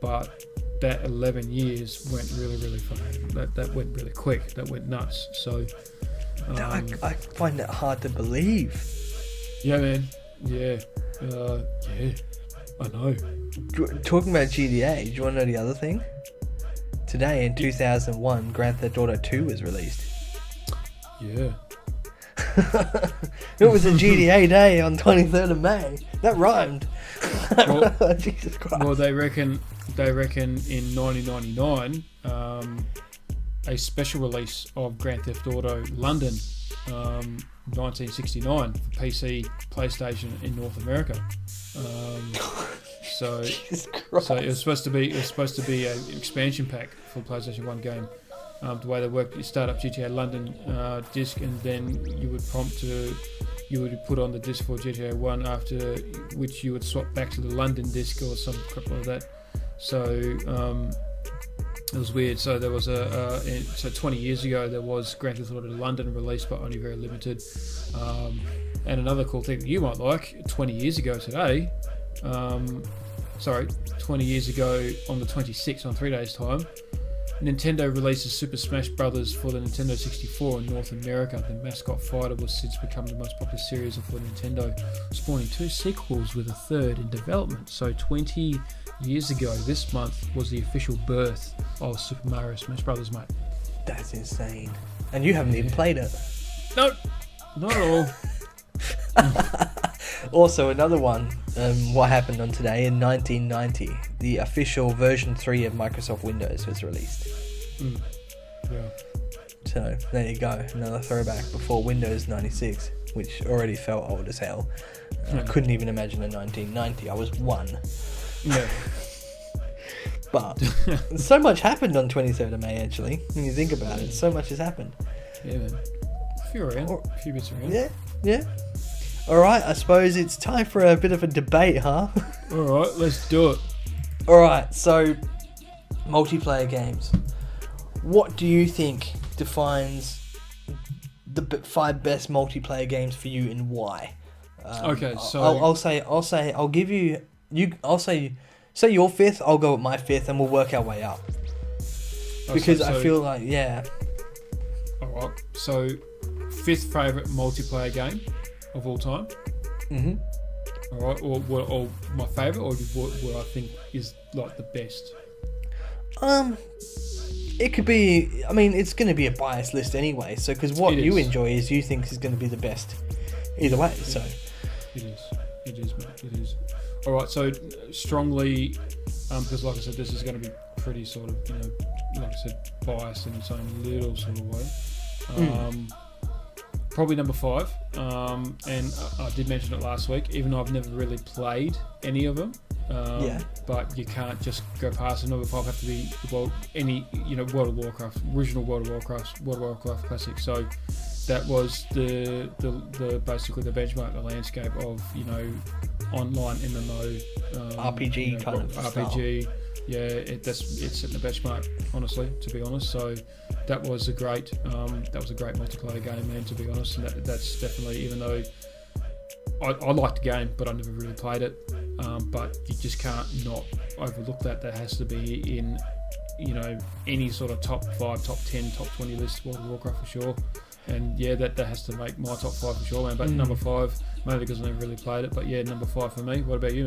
But that 11 years went really, really fast. That went really quick. That went nuts. So I find that hard to believe. Yeah, man. Yeah. I know. Talking about GTA, do you want to know the other thing? Today in 2001, Grand Theft Auto 2 was released. Yeah. It was a GTA day on 23rd of May. That rhymed. Well, Jesus Christ. Well, they reckon in 1999, a special release of Grand Theft Auto London, 1969 for PC, PlayStation in North America. So it was supposed to be an expansion pack for PlayStation 1 game. The way they worked, you start up GTA London disc, and then you would put on the disc for GTA 1, after which you would swap back to the London disc or some crap like that. So it was weird. So there was so 20 years ago there was Grand Theft Auto London released, but only very limited. And another cool thing that you might like, 20 years ago today, 20 years ago on the 26th, on 3 days time, Nintendo releases Super Smash Bros. For the Nintendo 64 in North America. The mascot fighter was since become the most popular series for Nintendo, spawning 2 sequels with a third in development. So 20 years ago this month was the official birth of Super Mario Smash Bros, mate. That's insane. And you haven't even played it. No, not at all. Also, another one, what happened on today in 1990, the official version 3 of Microsoft Windows was released. Yeah. So, there you go, another throwback before Windows 96, which already felt old as hell. I couldn't even imagine a 1990, I was 1. Yeah. But, so much happened on 23rd of May, actually, when you think about it. So much has happened. Yeah, man. A few bits around. Yeah. Alright, I suppose it's time for a bit of a debate, huh? Alright, let's do it. Alright, so multiplayer games. What do you think defines the 5 best multiplayer games for you, and why? Okay, so I'll give you say your 5th, I'll go with my 5th, and we'll work our way up. Because I feel like, Alright, so 5th favourite multiplayer game of all time. Alright, or my favourite, or what I think is like the best. It could be. I mean, it's going to be a biased list anyway. So, because what you enjoy is you think is going to be the best, either way. So, it is, mate. It is. All right. So strongly, because like I said, this is going to be pretty sort of, like I said, biased in its own little sort of way. Probably number 5. And I did mention it last week. Even though I've never really played any of them. But you can't just go past it. Number 5 have to be World of Warcraft, original World of Warcraft Classic. So that was the basically the benchmark, the landscape of online MMO, RPG kind of RPG. Style. Yeah, it's setting the benchmark, honestly. To be honest, so that was a great multiplayer game, man. To be honest, and that's definitely, even though I liked the game, but I never really played it. But you just can't not overlook that. That has to be in, any sort of top 5, top 10, top 20 list, World of Warcraft for sure. And yeah, that has to make my top 5 for sure, man. But number 5, maybe because I never really played it. But yeah, number 5 for me. What about you,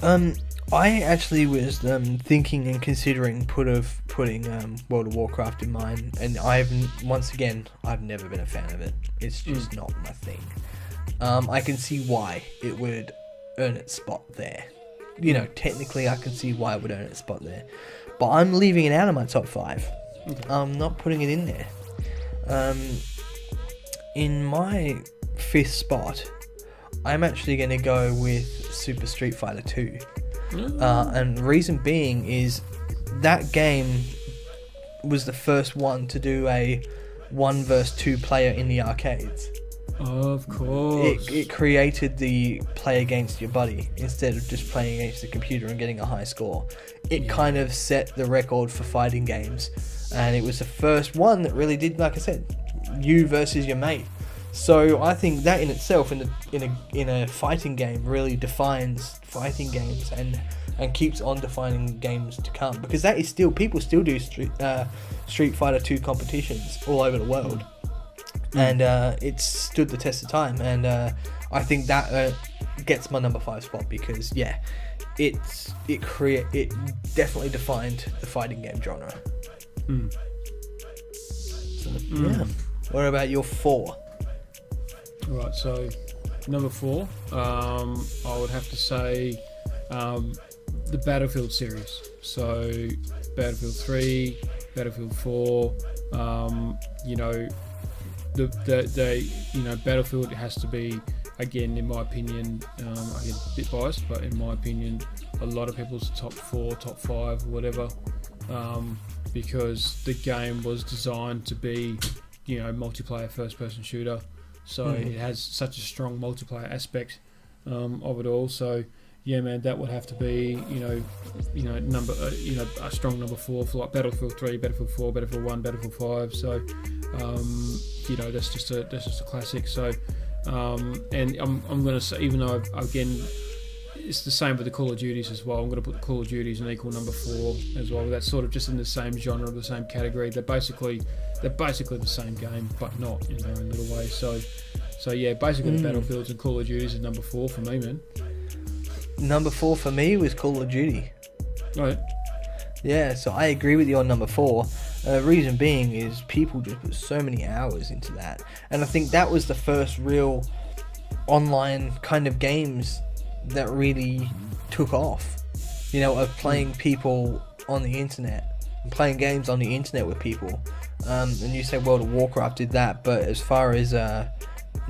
man? I actually was thinking and considering putting World of Warcraft in mine, and I've never been a fan of it. It's just not my thing. I can see why it would earn its spot there. Technically I can see why it would earn its spot there. But I'm leaving it out of my top 5. Okay. I'm not putting it in there. In my 5th spot, I'm actually going to go with Super Street Fighter 2. And the reason being is that game was the first one to do a 1 versus 2 player in the arcades. Of course. It created the play against your buddy instead of just playing against the computer and getting a high score. It kind of set the record for fighting games, and it was the first one that really did, like I said, you versus your mate. So I think that in itself, in a fighting game, really defines fighting games and keeps on defining games to come, because that is still, people still do Street Fighter 2 competitions all over the world. And it's stood the test of time, and I think that gets my number 5 spot, because it definitely defined the fighting game genre. So, what about your 4? Right, so number 4, I would have to say the Battlefield series. So Battlefield 3, Battlefield 4, Battlefield has to be, again, in my opinion, I get a bit biased, but in my opinion, a lot of people's top 4, top 5, whatever, because the game was designed to be, multiplayer first-person shooter, so it has such a strong multiplayer aspect of it all. So yeah, man, that would have to be, number, a strong number 4 for like Battlefield 3, Battlefield 4, Battlefield 1, Battlefield 5. So, that's just a classic. So, and I'm going to say, even though again, it's the same with the Call of Duties as well. I'm going to put the Call of Duties in equal number 4 as well. That's sort of just in the same genre, the same category. They're basically the same game, but not in their own little way. So yeah, basically the Battlefields and Call of Duties is number 4 for me, man. Number 4 for me was Call of Duty. Right. Yeah, so I agree with you on number 4. Reason being is people just put so many hours into that, and I think that was the first real online kind of games that really took off. Of playing people on the internet, and playing games on the internet with people. And you say World of Warcraft did that, but as far as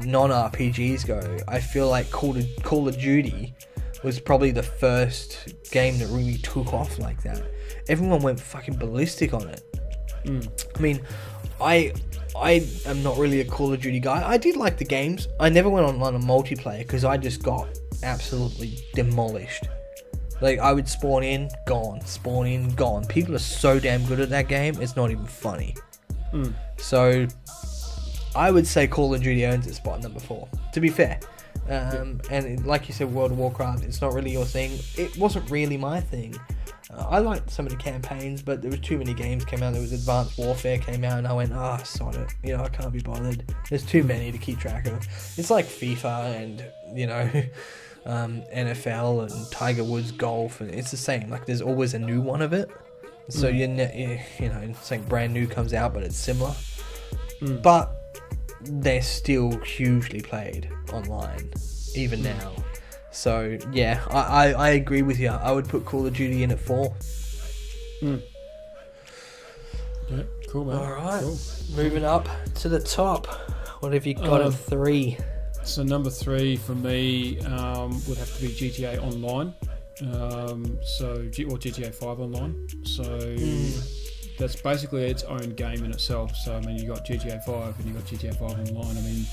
non-RPGs go, I feel like Call of Duty was probably the first game that really took off like that. Everyone went fucking ballistic on it. I mean, I am not really a Call of Duty guy. I did like the games. I never went on a multiplayer because I just got absolutely demolished. Like, I would spawn in, gone. Spawn in, gone. People are so damn good at that game, it's not even funny. So, I would say Call of Duty owns its spot number 4, to be fair. And like you said, World of Warcraft, it's not really your thing. It wasn't really my thing. I liked some of the campaigns, but there was too many games came out. There was Advanced Warfare came out, and I went, sod it. I can't be bothered. There's too many to keep track of. It's like FIFA and, NFL and Tiger Woods golf, and it's the same. Like, there's always a new one of it. So something brand new comes out, but it's similar. But they're still hugely played online, even now. So yeah, I agree with you. I would put Call of Duty in at 4. Yeah, cool, man. All right, cool. Moving up to the top. What have you got at 3? So number 3 for me would have to be GTA Online. Or GTA 5 Online. So that's basically its own game in itself. So I mean, you got GTA 5 and you got GTA 5 Online. I mean,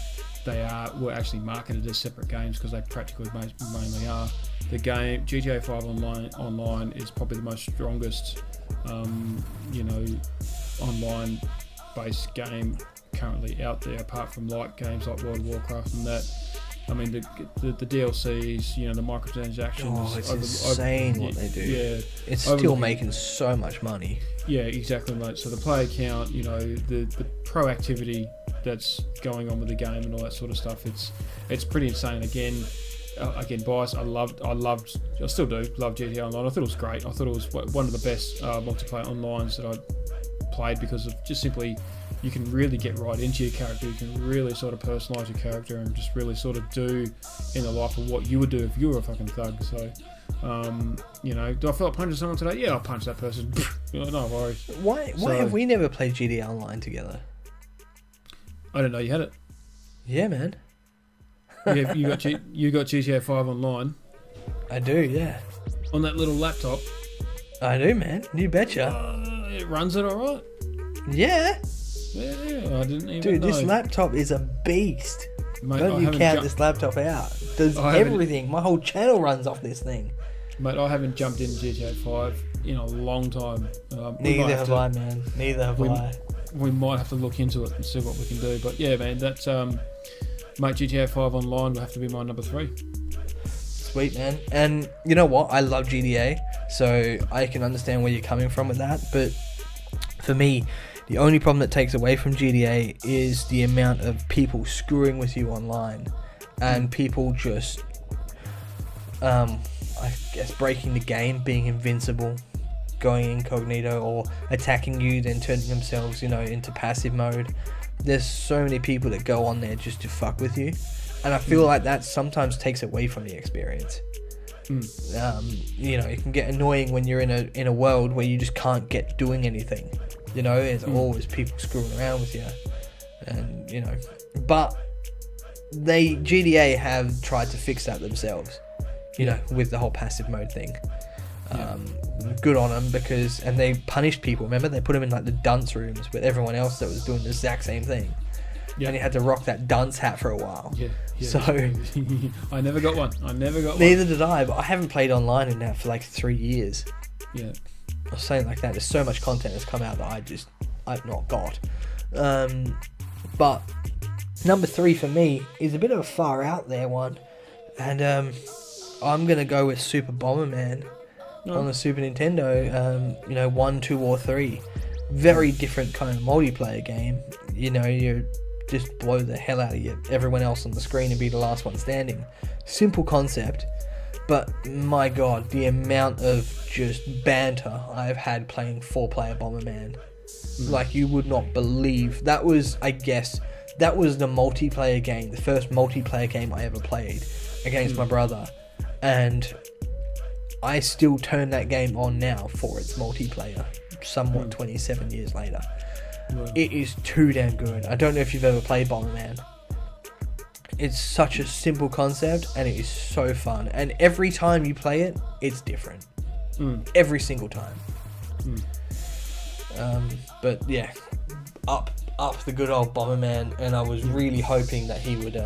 were actually marketed as separate games because they practically mainly are. The game GTA 5 Online is probably the most strongest, online based game currently out there, apart from like games like World of Warcraft and that. I mean, the DLCs, the microtransactions. Oh, it's insane what they do. Yeah, it's still making so much money. Yeah, exactly, mate. So the player count, the proactivity that's going on with the game and all that sort of stuff, it's pretty insane. Again, again, bias. I still do love GTA Online. I thought it was great. I thought it was one of the best multiplayer onlines that I played because of just simply you can really get right into your character. You can really sort of personalise your character and just really sort of do in the life of what you would do if you were a fucking thug. So, do I feel like punching someone today? Yeah, I'll punch that person. No worries. Why have we never played GTA Online together? I didn't know you had it. Yeah, man. You got GTA 5 online. I do, yeah. On that little laptop. I do, man. You betcha. It runs it alright. Yeah. Yeah, I didn't even know. Dude, this laptop is a beast. Mate, Don't you count this laptop out. Does everything. My whole channel runs off this thing. Mate, I haven't jumped in GTA 5 in a long time. Neither have I, man. Neither have I. We might have to look into it and see what we can do. But yeah, man, that's mate, GTA 5 online will have to be my number 3. Sweet, man. And you know what? I love GTA, so I can understand where you're coming from with that. But for me, the only problem that takes away from GTA is the amount of people screwing with you online and people just, I guess, breaking the game, being invincible, going incognito or attacking you, then turning themselves, into passive mode. There's so many people that go on there just to fuck with you. And I feel like that sometimes takes away from the experience. It can get annoying when you're in a world where you just can't get doing anything. There's always people screwing around with you, and but GTA have tried to fix that themselves, with the whole passive mode thing. Good on them and they punished people. Remember, they put them in like the dunce rooms with everyone else that was doing the exact same thing. Yeah. And you had to rock that dunce hat for a while. Yeah. So I never got one. Neither did I, but I haven't played online in that for like 3 years. Yeah. Or something like that. There's so much content that's come out that I've not got. But number 3 for me is a bit of a far out there one. And I'm going to go with Super Bomberman on the Super Nintendo. 1, 2, or 3. Very different kind of multiplayer game. You just blow the hell out of everyone else on the screen and be the last one standing. Simple concept. But my god, the amount of just banter I've had playing 4-player Bomberman. Like, you would not believe. That was the multiplayer game, the first multiplayer game I ever played against my brother. And I still turn that game on now for its multiplayer, somewhat 27 years later. Wow. It is too damn good. I don't know if you've ever played Bomberman. It's such a simple concept and it is so fun. And every time you play it, it's different. Every single time. But yeah, up the good old Bomberman, and I was really hoping that he would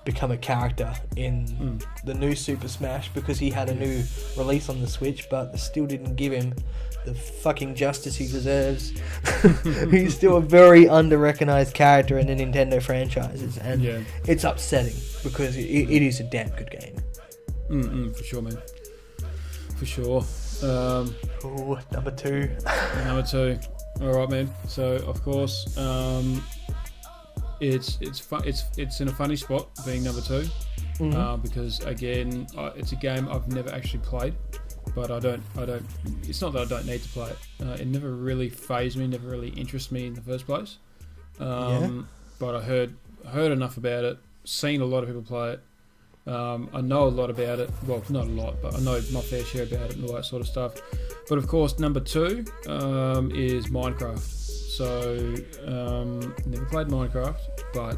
become a character in the new Super Smash, because he had a new release on the Switch, but they still didn't give him the fucking justice he deserves. He's still a very under-recognized character in the Nintendo franchises, and it's upsetting because it is a damn good game. For sure, man. For sure. Number 2. Number 2. All right, man. So of course, it's in a funny spot being number 2, because again, it's a game I've never actually played, but I don't. It's not that I don't need to play it. It never really fazed me, never really interested me in the first place. But I heard enough about it, seen a lot of people play it. I know a lot about it. Well, not a lot, but I know my fair share about it and all that sort of stuff. But of course, number 2 is Minecraft. So, never played Minecraft, but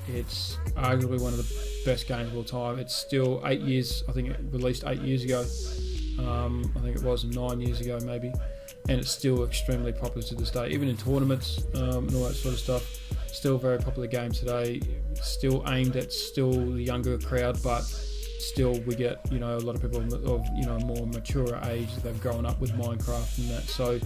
it's arguably one of the best games of all time. It's still 8 years, I think it released 8 years ago. I think it was 9 years ago maybe. And it's still extremely popular to this day, even in tournaments and all that sort of stuff. Still a very popular game today. Still aimed at the younger crowd, but still we get a lot of people of more mature age that have grown up with Minecraft and that. So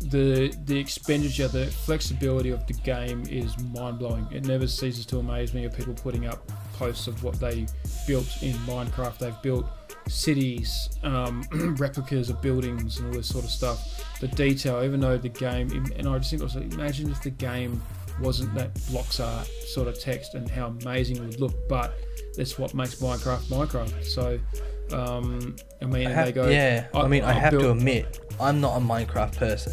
the expenditure, the flexibility of the game is mind-blowing. It never ceases to amaze me of people putting up posts of what they built in Minecraft. They've built cities, replicas of buildings and all this sort of stuff. The detail, even though the game, and I just think also, imagine if the game wasn't that blocks art sort of text and how amazing it would look, but That's what makes Minecraft. So, I mean, I have to admit, I'm not a Minecraft person,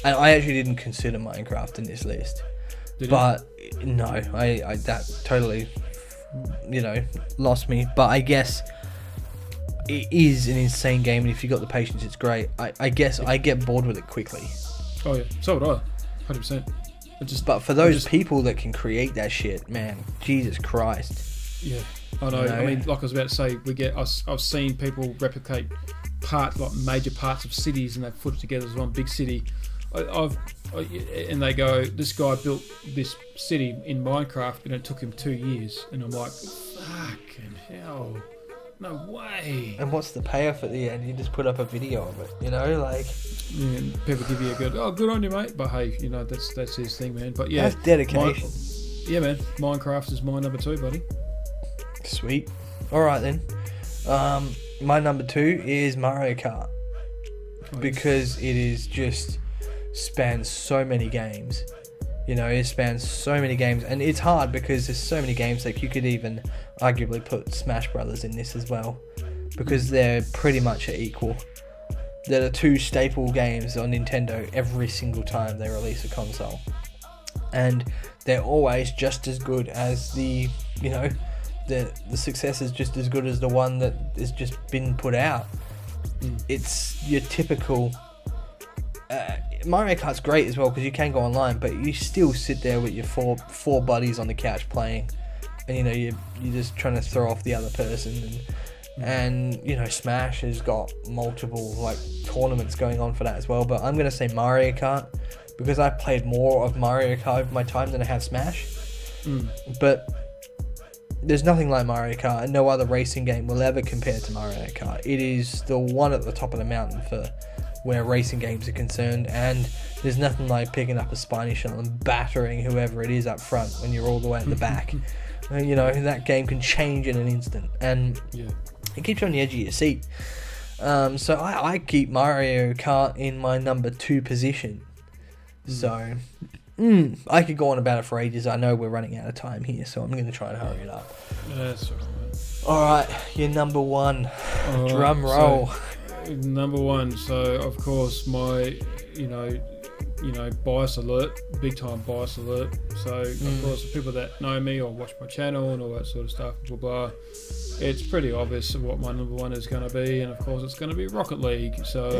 and I actually didn't consider Minecraft in this list. But no, I that totally, lost me. But I guess it is an insane game, and if you got the patience, it's great. I guess I get bored with it quickly. Oh yeah, so would I, 100%. But for those people that can create that shit, man, Jesus Christ. Yeah, I know. I mean, like I was about to say, I've seen people replicate major parts of cities, and they put it together as one big city. And they go, this guy built this city in Minecraft, and it took him 2 years. And I'm like, fucking hell, no way. And what's the payoff at the end? You just put up a video of it, like. Yeah, people give you a good on you, mate. But hey, that's his thing, man. But yeah, that's dedication. Yeah, man. Minecraft is my number 2, buddy. Sweet. All right then. My number 2 is Mario Kart, because it is just spans so many games. It spans so many games, and it's hard because there's so many games. Like, you could even arguably put Smash Brothers in this as well, because they're pretty much equal. They're the 2 staple games on Nintendo every single time they release a console, and they're always just as good as the success is just as good as the one that has just been put out. It's your typical Mario Kart's great as well, because you can go online, but you still sit there with your four buddies on the couch playing, and you're just trying to throw off the other person. And Smash has got multiple tournaments going on for that as well. But I'm gonna say Mario Kart, because I played more of Mario Kart over my time than I have Smash. But there's nothing like Mario Kart, and no other racing game will ever compare to Mario Kart. It is the one at the top of the mountain for where racing games are concerned, and there's nothing like picking up a spiny shell and battering whoever it is up front when you're all the way at the back. That game can change in an instant, and it keeps you on the edge of your seat. So I keep Mario Kart in my number 2 position. So I could go on about it for ages. I know we're running out of time here, so I'm going to try and hurry it up. That's all right. All right, your number 1. Drum roll. So, number 1. So of course my, bias alert, big time bias alert. So of course the people that know me or watch my channel and all that sort of stuff, blah blah. It's pretty obvious what my number 1 is going to be, and of course it's going to be Rocket League. So,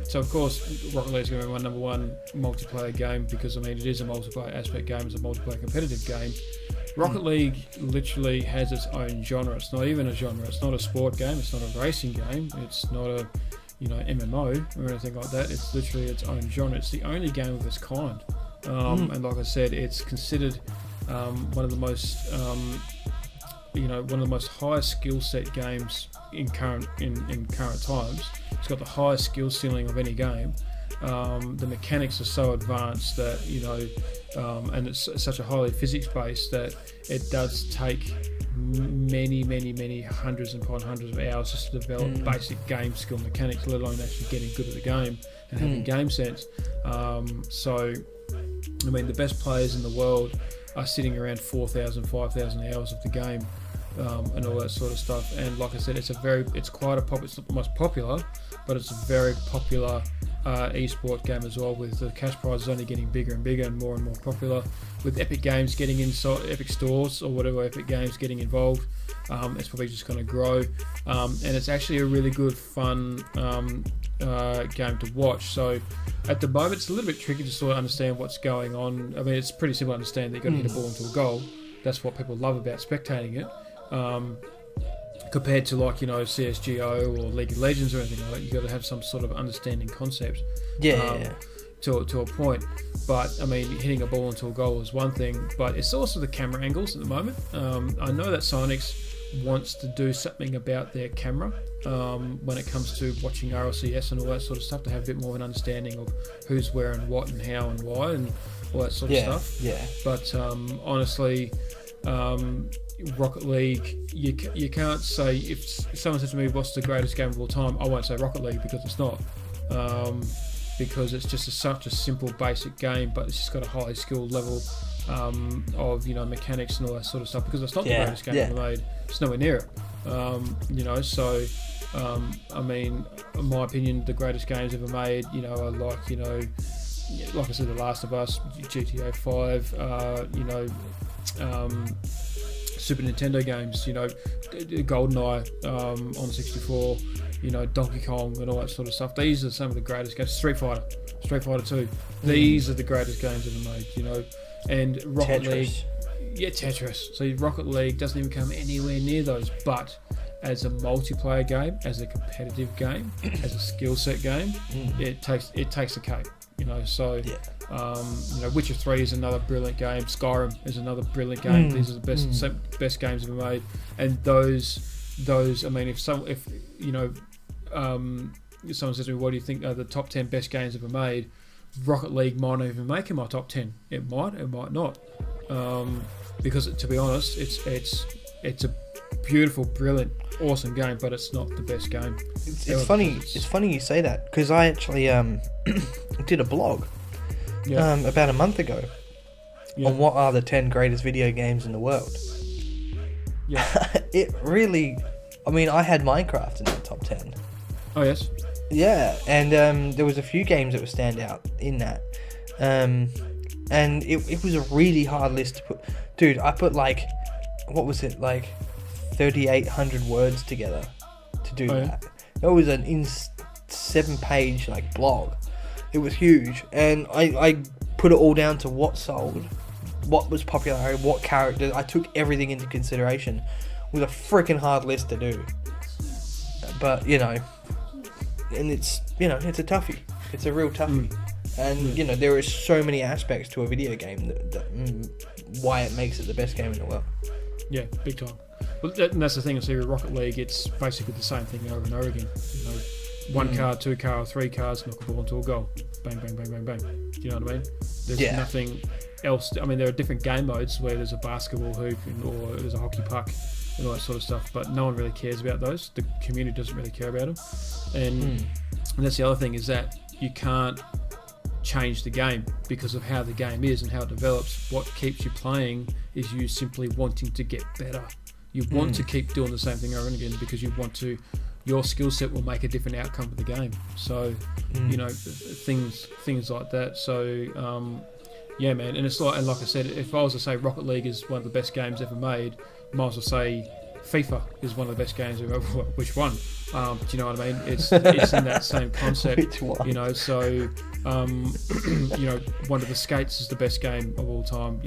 so of course Rocket League is going to be my number 1 multiplayer game, because it is a multiplayer aspect game, it's a multiplayer competitive game. Rocket League literally has its own genre. It's not even a genre. It's not a sport game. It's not a racing game. It's not a MMO or anything like that. It's literally its own genre. It's the only game of its kind. And like I said, it's considered one of the most one of the most highest skill set games in current times. It's got the highest skill ceiling of any game. The mechanics are so advanced that and it's such a highly physics based that it does take many hundreds upon hundreds of hours just to develop basic game skill mechanics, let alone actually getting good at the game and having game sense. So the best players in the world are sitting around 4,000, 5,000 hours of the game. And all that sort of stuff, and like I said, it's not the most popular, but it's a very popular esport game as well, with the cash prizes only getting bigger and bigger and more popular, with Epic Games getting inside Epic stores or whatever, Epic Games getting involved. It's probably just going to grow, and it's actually a really good fun game to watch. So at the moment it's a little bit tricky to sort of understand what's going on. It's pretty simple to understand that you've got to hit a ball into a goal. That's what people love about spectating it. Compared to CSGO or League of Legends or anything like that, you've got to have some sort of understanding concepts to a point. But hitting a ball into a goal is one thing, but it's also the camera angles at the moment. I know that Psyonix wants to do something about their camera when it comes to watching RLCS and all that sort of stuff, to have a bit more of an understanding of who's wearing what and how and why and all that sort of stuff. But honestly, Rocket League, you can't say, if someone says to me what's the greatest game of all time, I won't say Rocket League, because it's not, because it's just such a simple basic game, but it's just got a high skill level of mechanics and all that sort of stuff, because it's not the Yeah, greatest game yeah. ever made. It's nowhere near it. So I mean, in my opinion, the greatest games ever made, are like I said, The Last of Us, GTA 5, Super Nintendo games, GoldenEye on 64, Donkey Kong and all that sort of stuff. These are some of the greatest games. Street Fighter 2. These are the greatest games ever made, and Rocket Tetris. League. Yeah, Tetris. So Rocket League doesn't even come anywhere near those, but as a multiplayer game, as a competitive game, as a skill set game, it takes the cake. So Witcher 3 is another brilliant game. Skyrim is another brilliant game. These are the best games ever made. And those. I mean, if someone says to me, "What do you think are the top 10 best games ever made?" Rocket League might not even make in my top 10. It might not. Because to be honest, it's a beautiful, brilliant, awesome game, but it's not the best game. It's funny. It's funny you say that, because I actually did a blog about a month ago on what are the 10 greatest video games in the world. Yeah. It really, I mean, I had Minecraft in the top 10. Oh yes. Yeah, and there was a few games that would stand out in that. And it was a really hard list to put. Dude, I put what was it, 3,800 words together to do that. It was an 7-page blog. It was huge, and I put it all down to what sold, what was popular, what characters. I took everything into consideration. It was a freaking hard list to do, but and it's it's a toughie. It's a real toughie. And there are so many aspects to a video game that why it makes it the best game in the world. Yeah, big time. Well, and that's the thing. I see with Rocket League, it's basically the same thing over and over again. One card, 2 cards, 3 cards, knock a ball into a goal. Bang, bang, bang, bang, bang. Do you know what I mean? There's nothing else. I mean, there are different game modes where there's a basketball hoop or there's a hockey puck and all that sort of stuff, but no one really cares about those. The community doesn't really care about them. And that's the other thing, is that you can't change the game because of how the game is and how it develops. What keeps you playing is you simply wanting to get better. You want to keep doing the same thing over and again because you want to. Your skill set will make a different outcome of the game. So, things like that. So, yeah, man. And it's like I said, if I was to say Rocket League is one of the best games ever made, I might as well say FIFA is one of the best games ever. Which one? Do you know what I mean? It's in that same concept. Which one? So, one of the Skates is the best game of all time.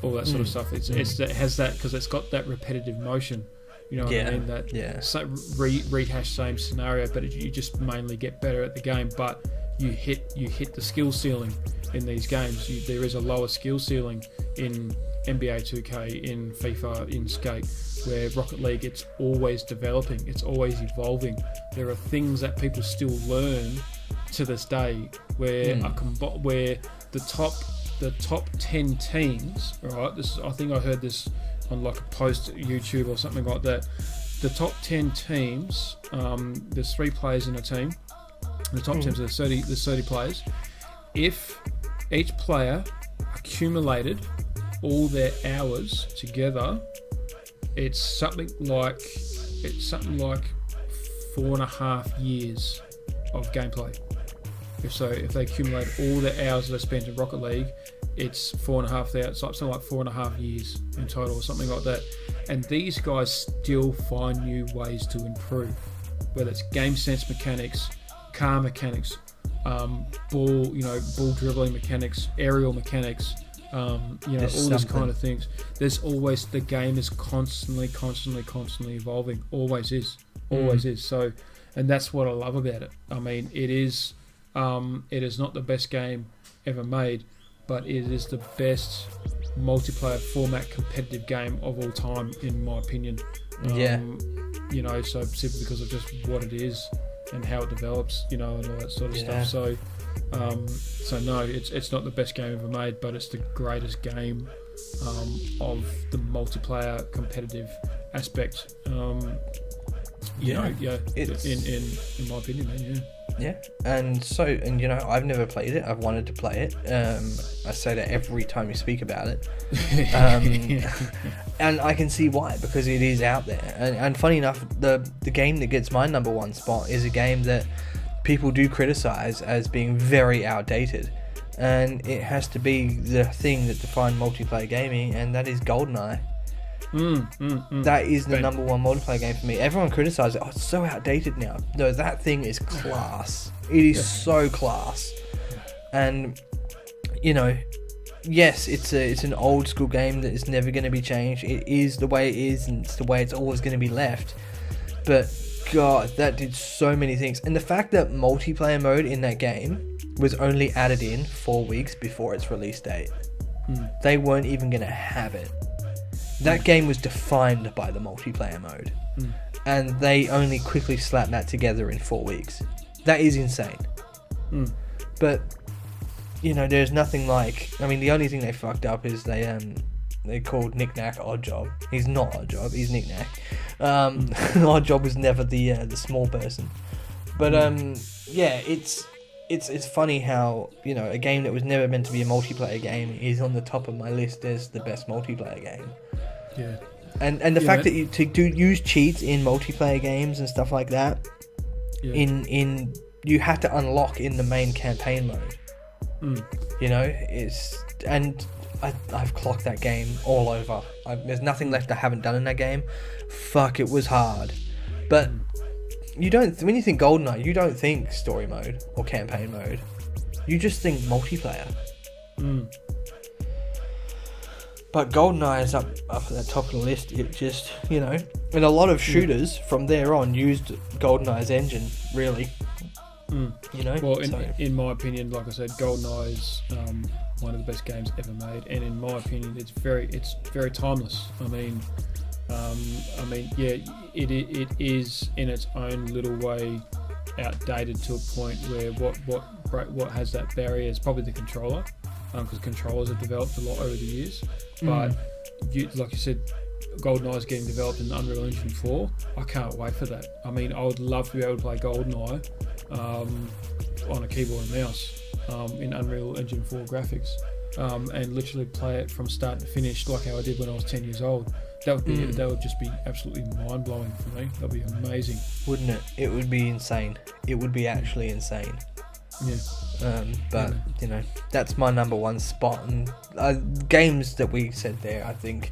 All that sort of stuff. It has that because it's got that repetitive motion. You know what I mean? That rehash same scenario, but you just mainly get better at the game. But you hit the skill ceiling in these games. There is a lower skill ceiling in NBA 2K, in FIFA, in Skate, where Rocket League, it's always developing, it's always evolving. There are things that people still learn to this day, where where the top 10 teams, right? I think I heard this on a post at YouTube or something like that. The top 10 teams, there's 3 players in a team. The top teams, there's 30 players. If each player accumulated all their hours together, it's something like 4.5 years of gameplay. If they accumulate all the hours that they spent in Rocket League, it's 4.5 something like 4.5 years in total, or something like that. And these guys still find new ways to improve, whether it's game sense mechanics, car mechanics, ball dribbling mechanics, aerial mechanics, all these kind of things. There's always, the game is constantly evolving. Always is. So, and that's what I love about it. I mean, it is not the best game ever made, but it is the best multiplayer format competitive game of all time, in my opinion. So simply because of just what it is and how it develops, and all that sort of stuff. So, no, it's not the best game ever made, but it's the greatest game of the multiplayer competitive aspect. In my opinion, man. Yeah, and I've never played it. I've wanted to play it. I say that every time you speak about it, and I can see why, because it is out there. And funny enough, the game that gets my number one spot is a game that people do criticize as being very outdated, and it has to be the thing that defined multiplayer gaming, and that is GoldenEye. That is the number one multiplayer game for me. Everyone criticizes it. Oh, it's so outdated now. No, that thing is class. It is so class. And yes, it's an old school game that is never going to be changed. It is the way it is, and it's the way it's always going to be left. But God, that did so many things. And the fact that multiplayer mode in that game was only added in 4 weeks before its release date. They weren't even going to have it. That game was defined by the multiplayer mode, and they only quickly slapped that together in 4 weeks. That is insane. But there's nothing like. I mean, the only thing they fucked up is they called Knick Knack Oddjob. He's not Oddjob. He's Knick Knack. Oddjob was never the small person. But yeah, it's funny how a game that was never meant to be a multiplayer game is on the top of my list as the best multiplayer game. Yeah, and the fact that you to use cheats in multiplayer games and stuff like that, in you have to unlock in the main campaign mode. I've clocked that game all over. There's nothing left I haven't done in that game. Fuck, it was hard, but when you think GoldenEye, you don't think story mode or campaign mode. You just think multiplayer. But GoldenEye is up at the top of the list. It just, and a lot of shooters from there on used GoldenEye's engine, really. Well, in my opinion, like I said, GoldenEye is one of the best games ever made, and in my opinion, it's very timeless. I mean, yeah, it is in its own little way outdated to a point where what has that barrier is probably the controller, because controllers have developed a lot over the years. But like you said, GoldenEye is getting developed in Unreal Engine 4. I can't wait for that. I mean, I would love to be able to play GoldenEye on a keyboard and mouse in Unreal Engine 4 graphics, and literally play it from start to finish like how I did when I was 10 years old. That would just be absolutely mind blowing for me. That'd be amazing, wouldn't it? It would be insane. It would be actually insane. Yeah. But that's my number one spot. And games that we said there, I think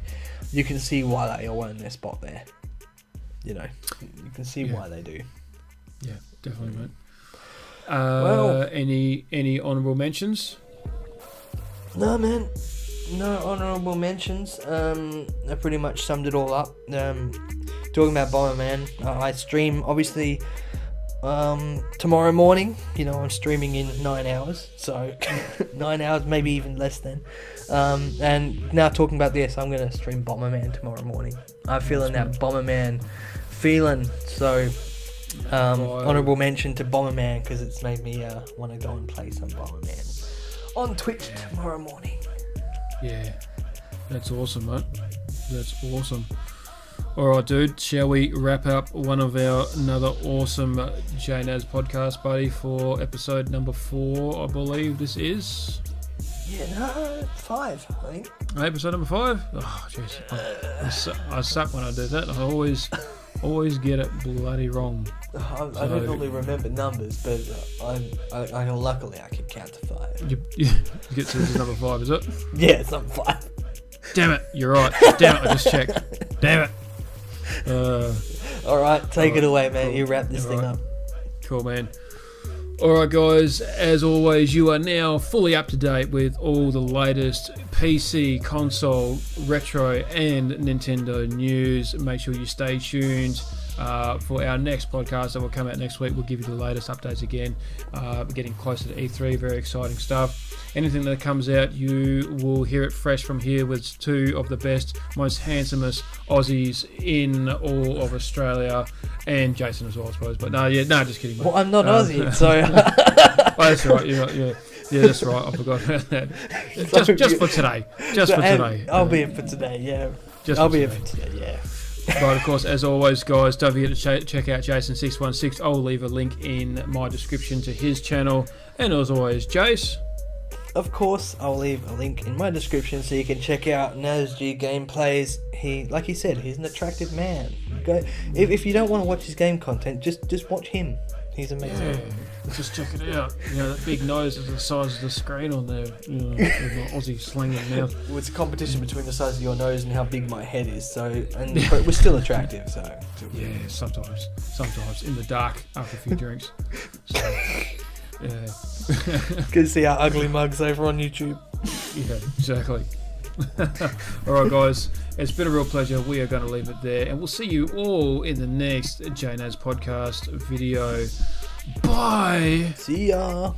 you can see why they all earn their spot there. You can see why they do. Yeah, definitely, mate. Well, any honourable mentions? No, man. No honourable mentions. I pretty much summed it all up. Talking about Bomberman, I stream obviously tomorrow morning. I'm streaming in 9 hours, so 9 hours, maybe even less than. And now talking about this, I'm gonna stream Bomberman tomorrow morning. I'm feeling that Bomberman feeling. So honourable mention to Bomberman, because it's made me want to go and play some Bomberman on Twitch tomorrow morning. Yeah, that's awesome, mate. That's awesome. Alright, dude, shall we wrap up another awesome JayNas podcast, buddy, for episode number 4, I believe this is? Yeah, no, 5, I think. Episode number 5? Oh, jeez. I suck when I do that. I always get it bloody wrong. I don't normally remember numbers, but I luckily I can count to 5. You get to this number 5, is it? Yeah, it's number 5. Damn it, you're right. Damn it, I just checked. Damn it. Alright, take it away, man. You wrap this thing up. Cool, man. Alright, guys, as always, you are now fully up to date with all the latest PC, console, retro, and Nintendo news. Make sure you stay tuned for our next podcast that will come out next week. We'll give you the latest updates again. We're getting closer to E3, very exciting stuff. Anything that comes out, you will hear it fresh from here with 2 of the best, most handsomest Aussies in all of Australia, and Jason as well, I suppose. But just kidding. Mate. Well, I'm not Aussie, so. Oh, that's right. Yeah, that's right. I forgot about that. Just for today. Just for today. I'll be it for today. Yeah. I'll be it for today. Yeah. But of course, as always, guys, don't forget to check out Jason616. I'll leave a link in my description to his channel. And as always, Jace. Of course, I'll leave a link in my description so you can check out NasG gameplays. Like he said, he's an attractive man. Go if you don't want to watch his game content, just watch him. He's amazing. Yeah, just check it out. That big nose is the size of the screen on there. With my Aussie slang in mouth. Well, it's a competition between the size of your nose and how big my head is. But we're still attractive. So yeah, sometimes in the dark after a few drinks. So, yeah. Good to see our ugly mugs over on YouTube. Yeah, exactly. Alright guys, it's been a real pleasure. We are going to leave it there, and we'll see you all in the next JayNas podcast video. Bye. See ya.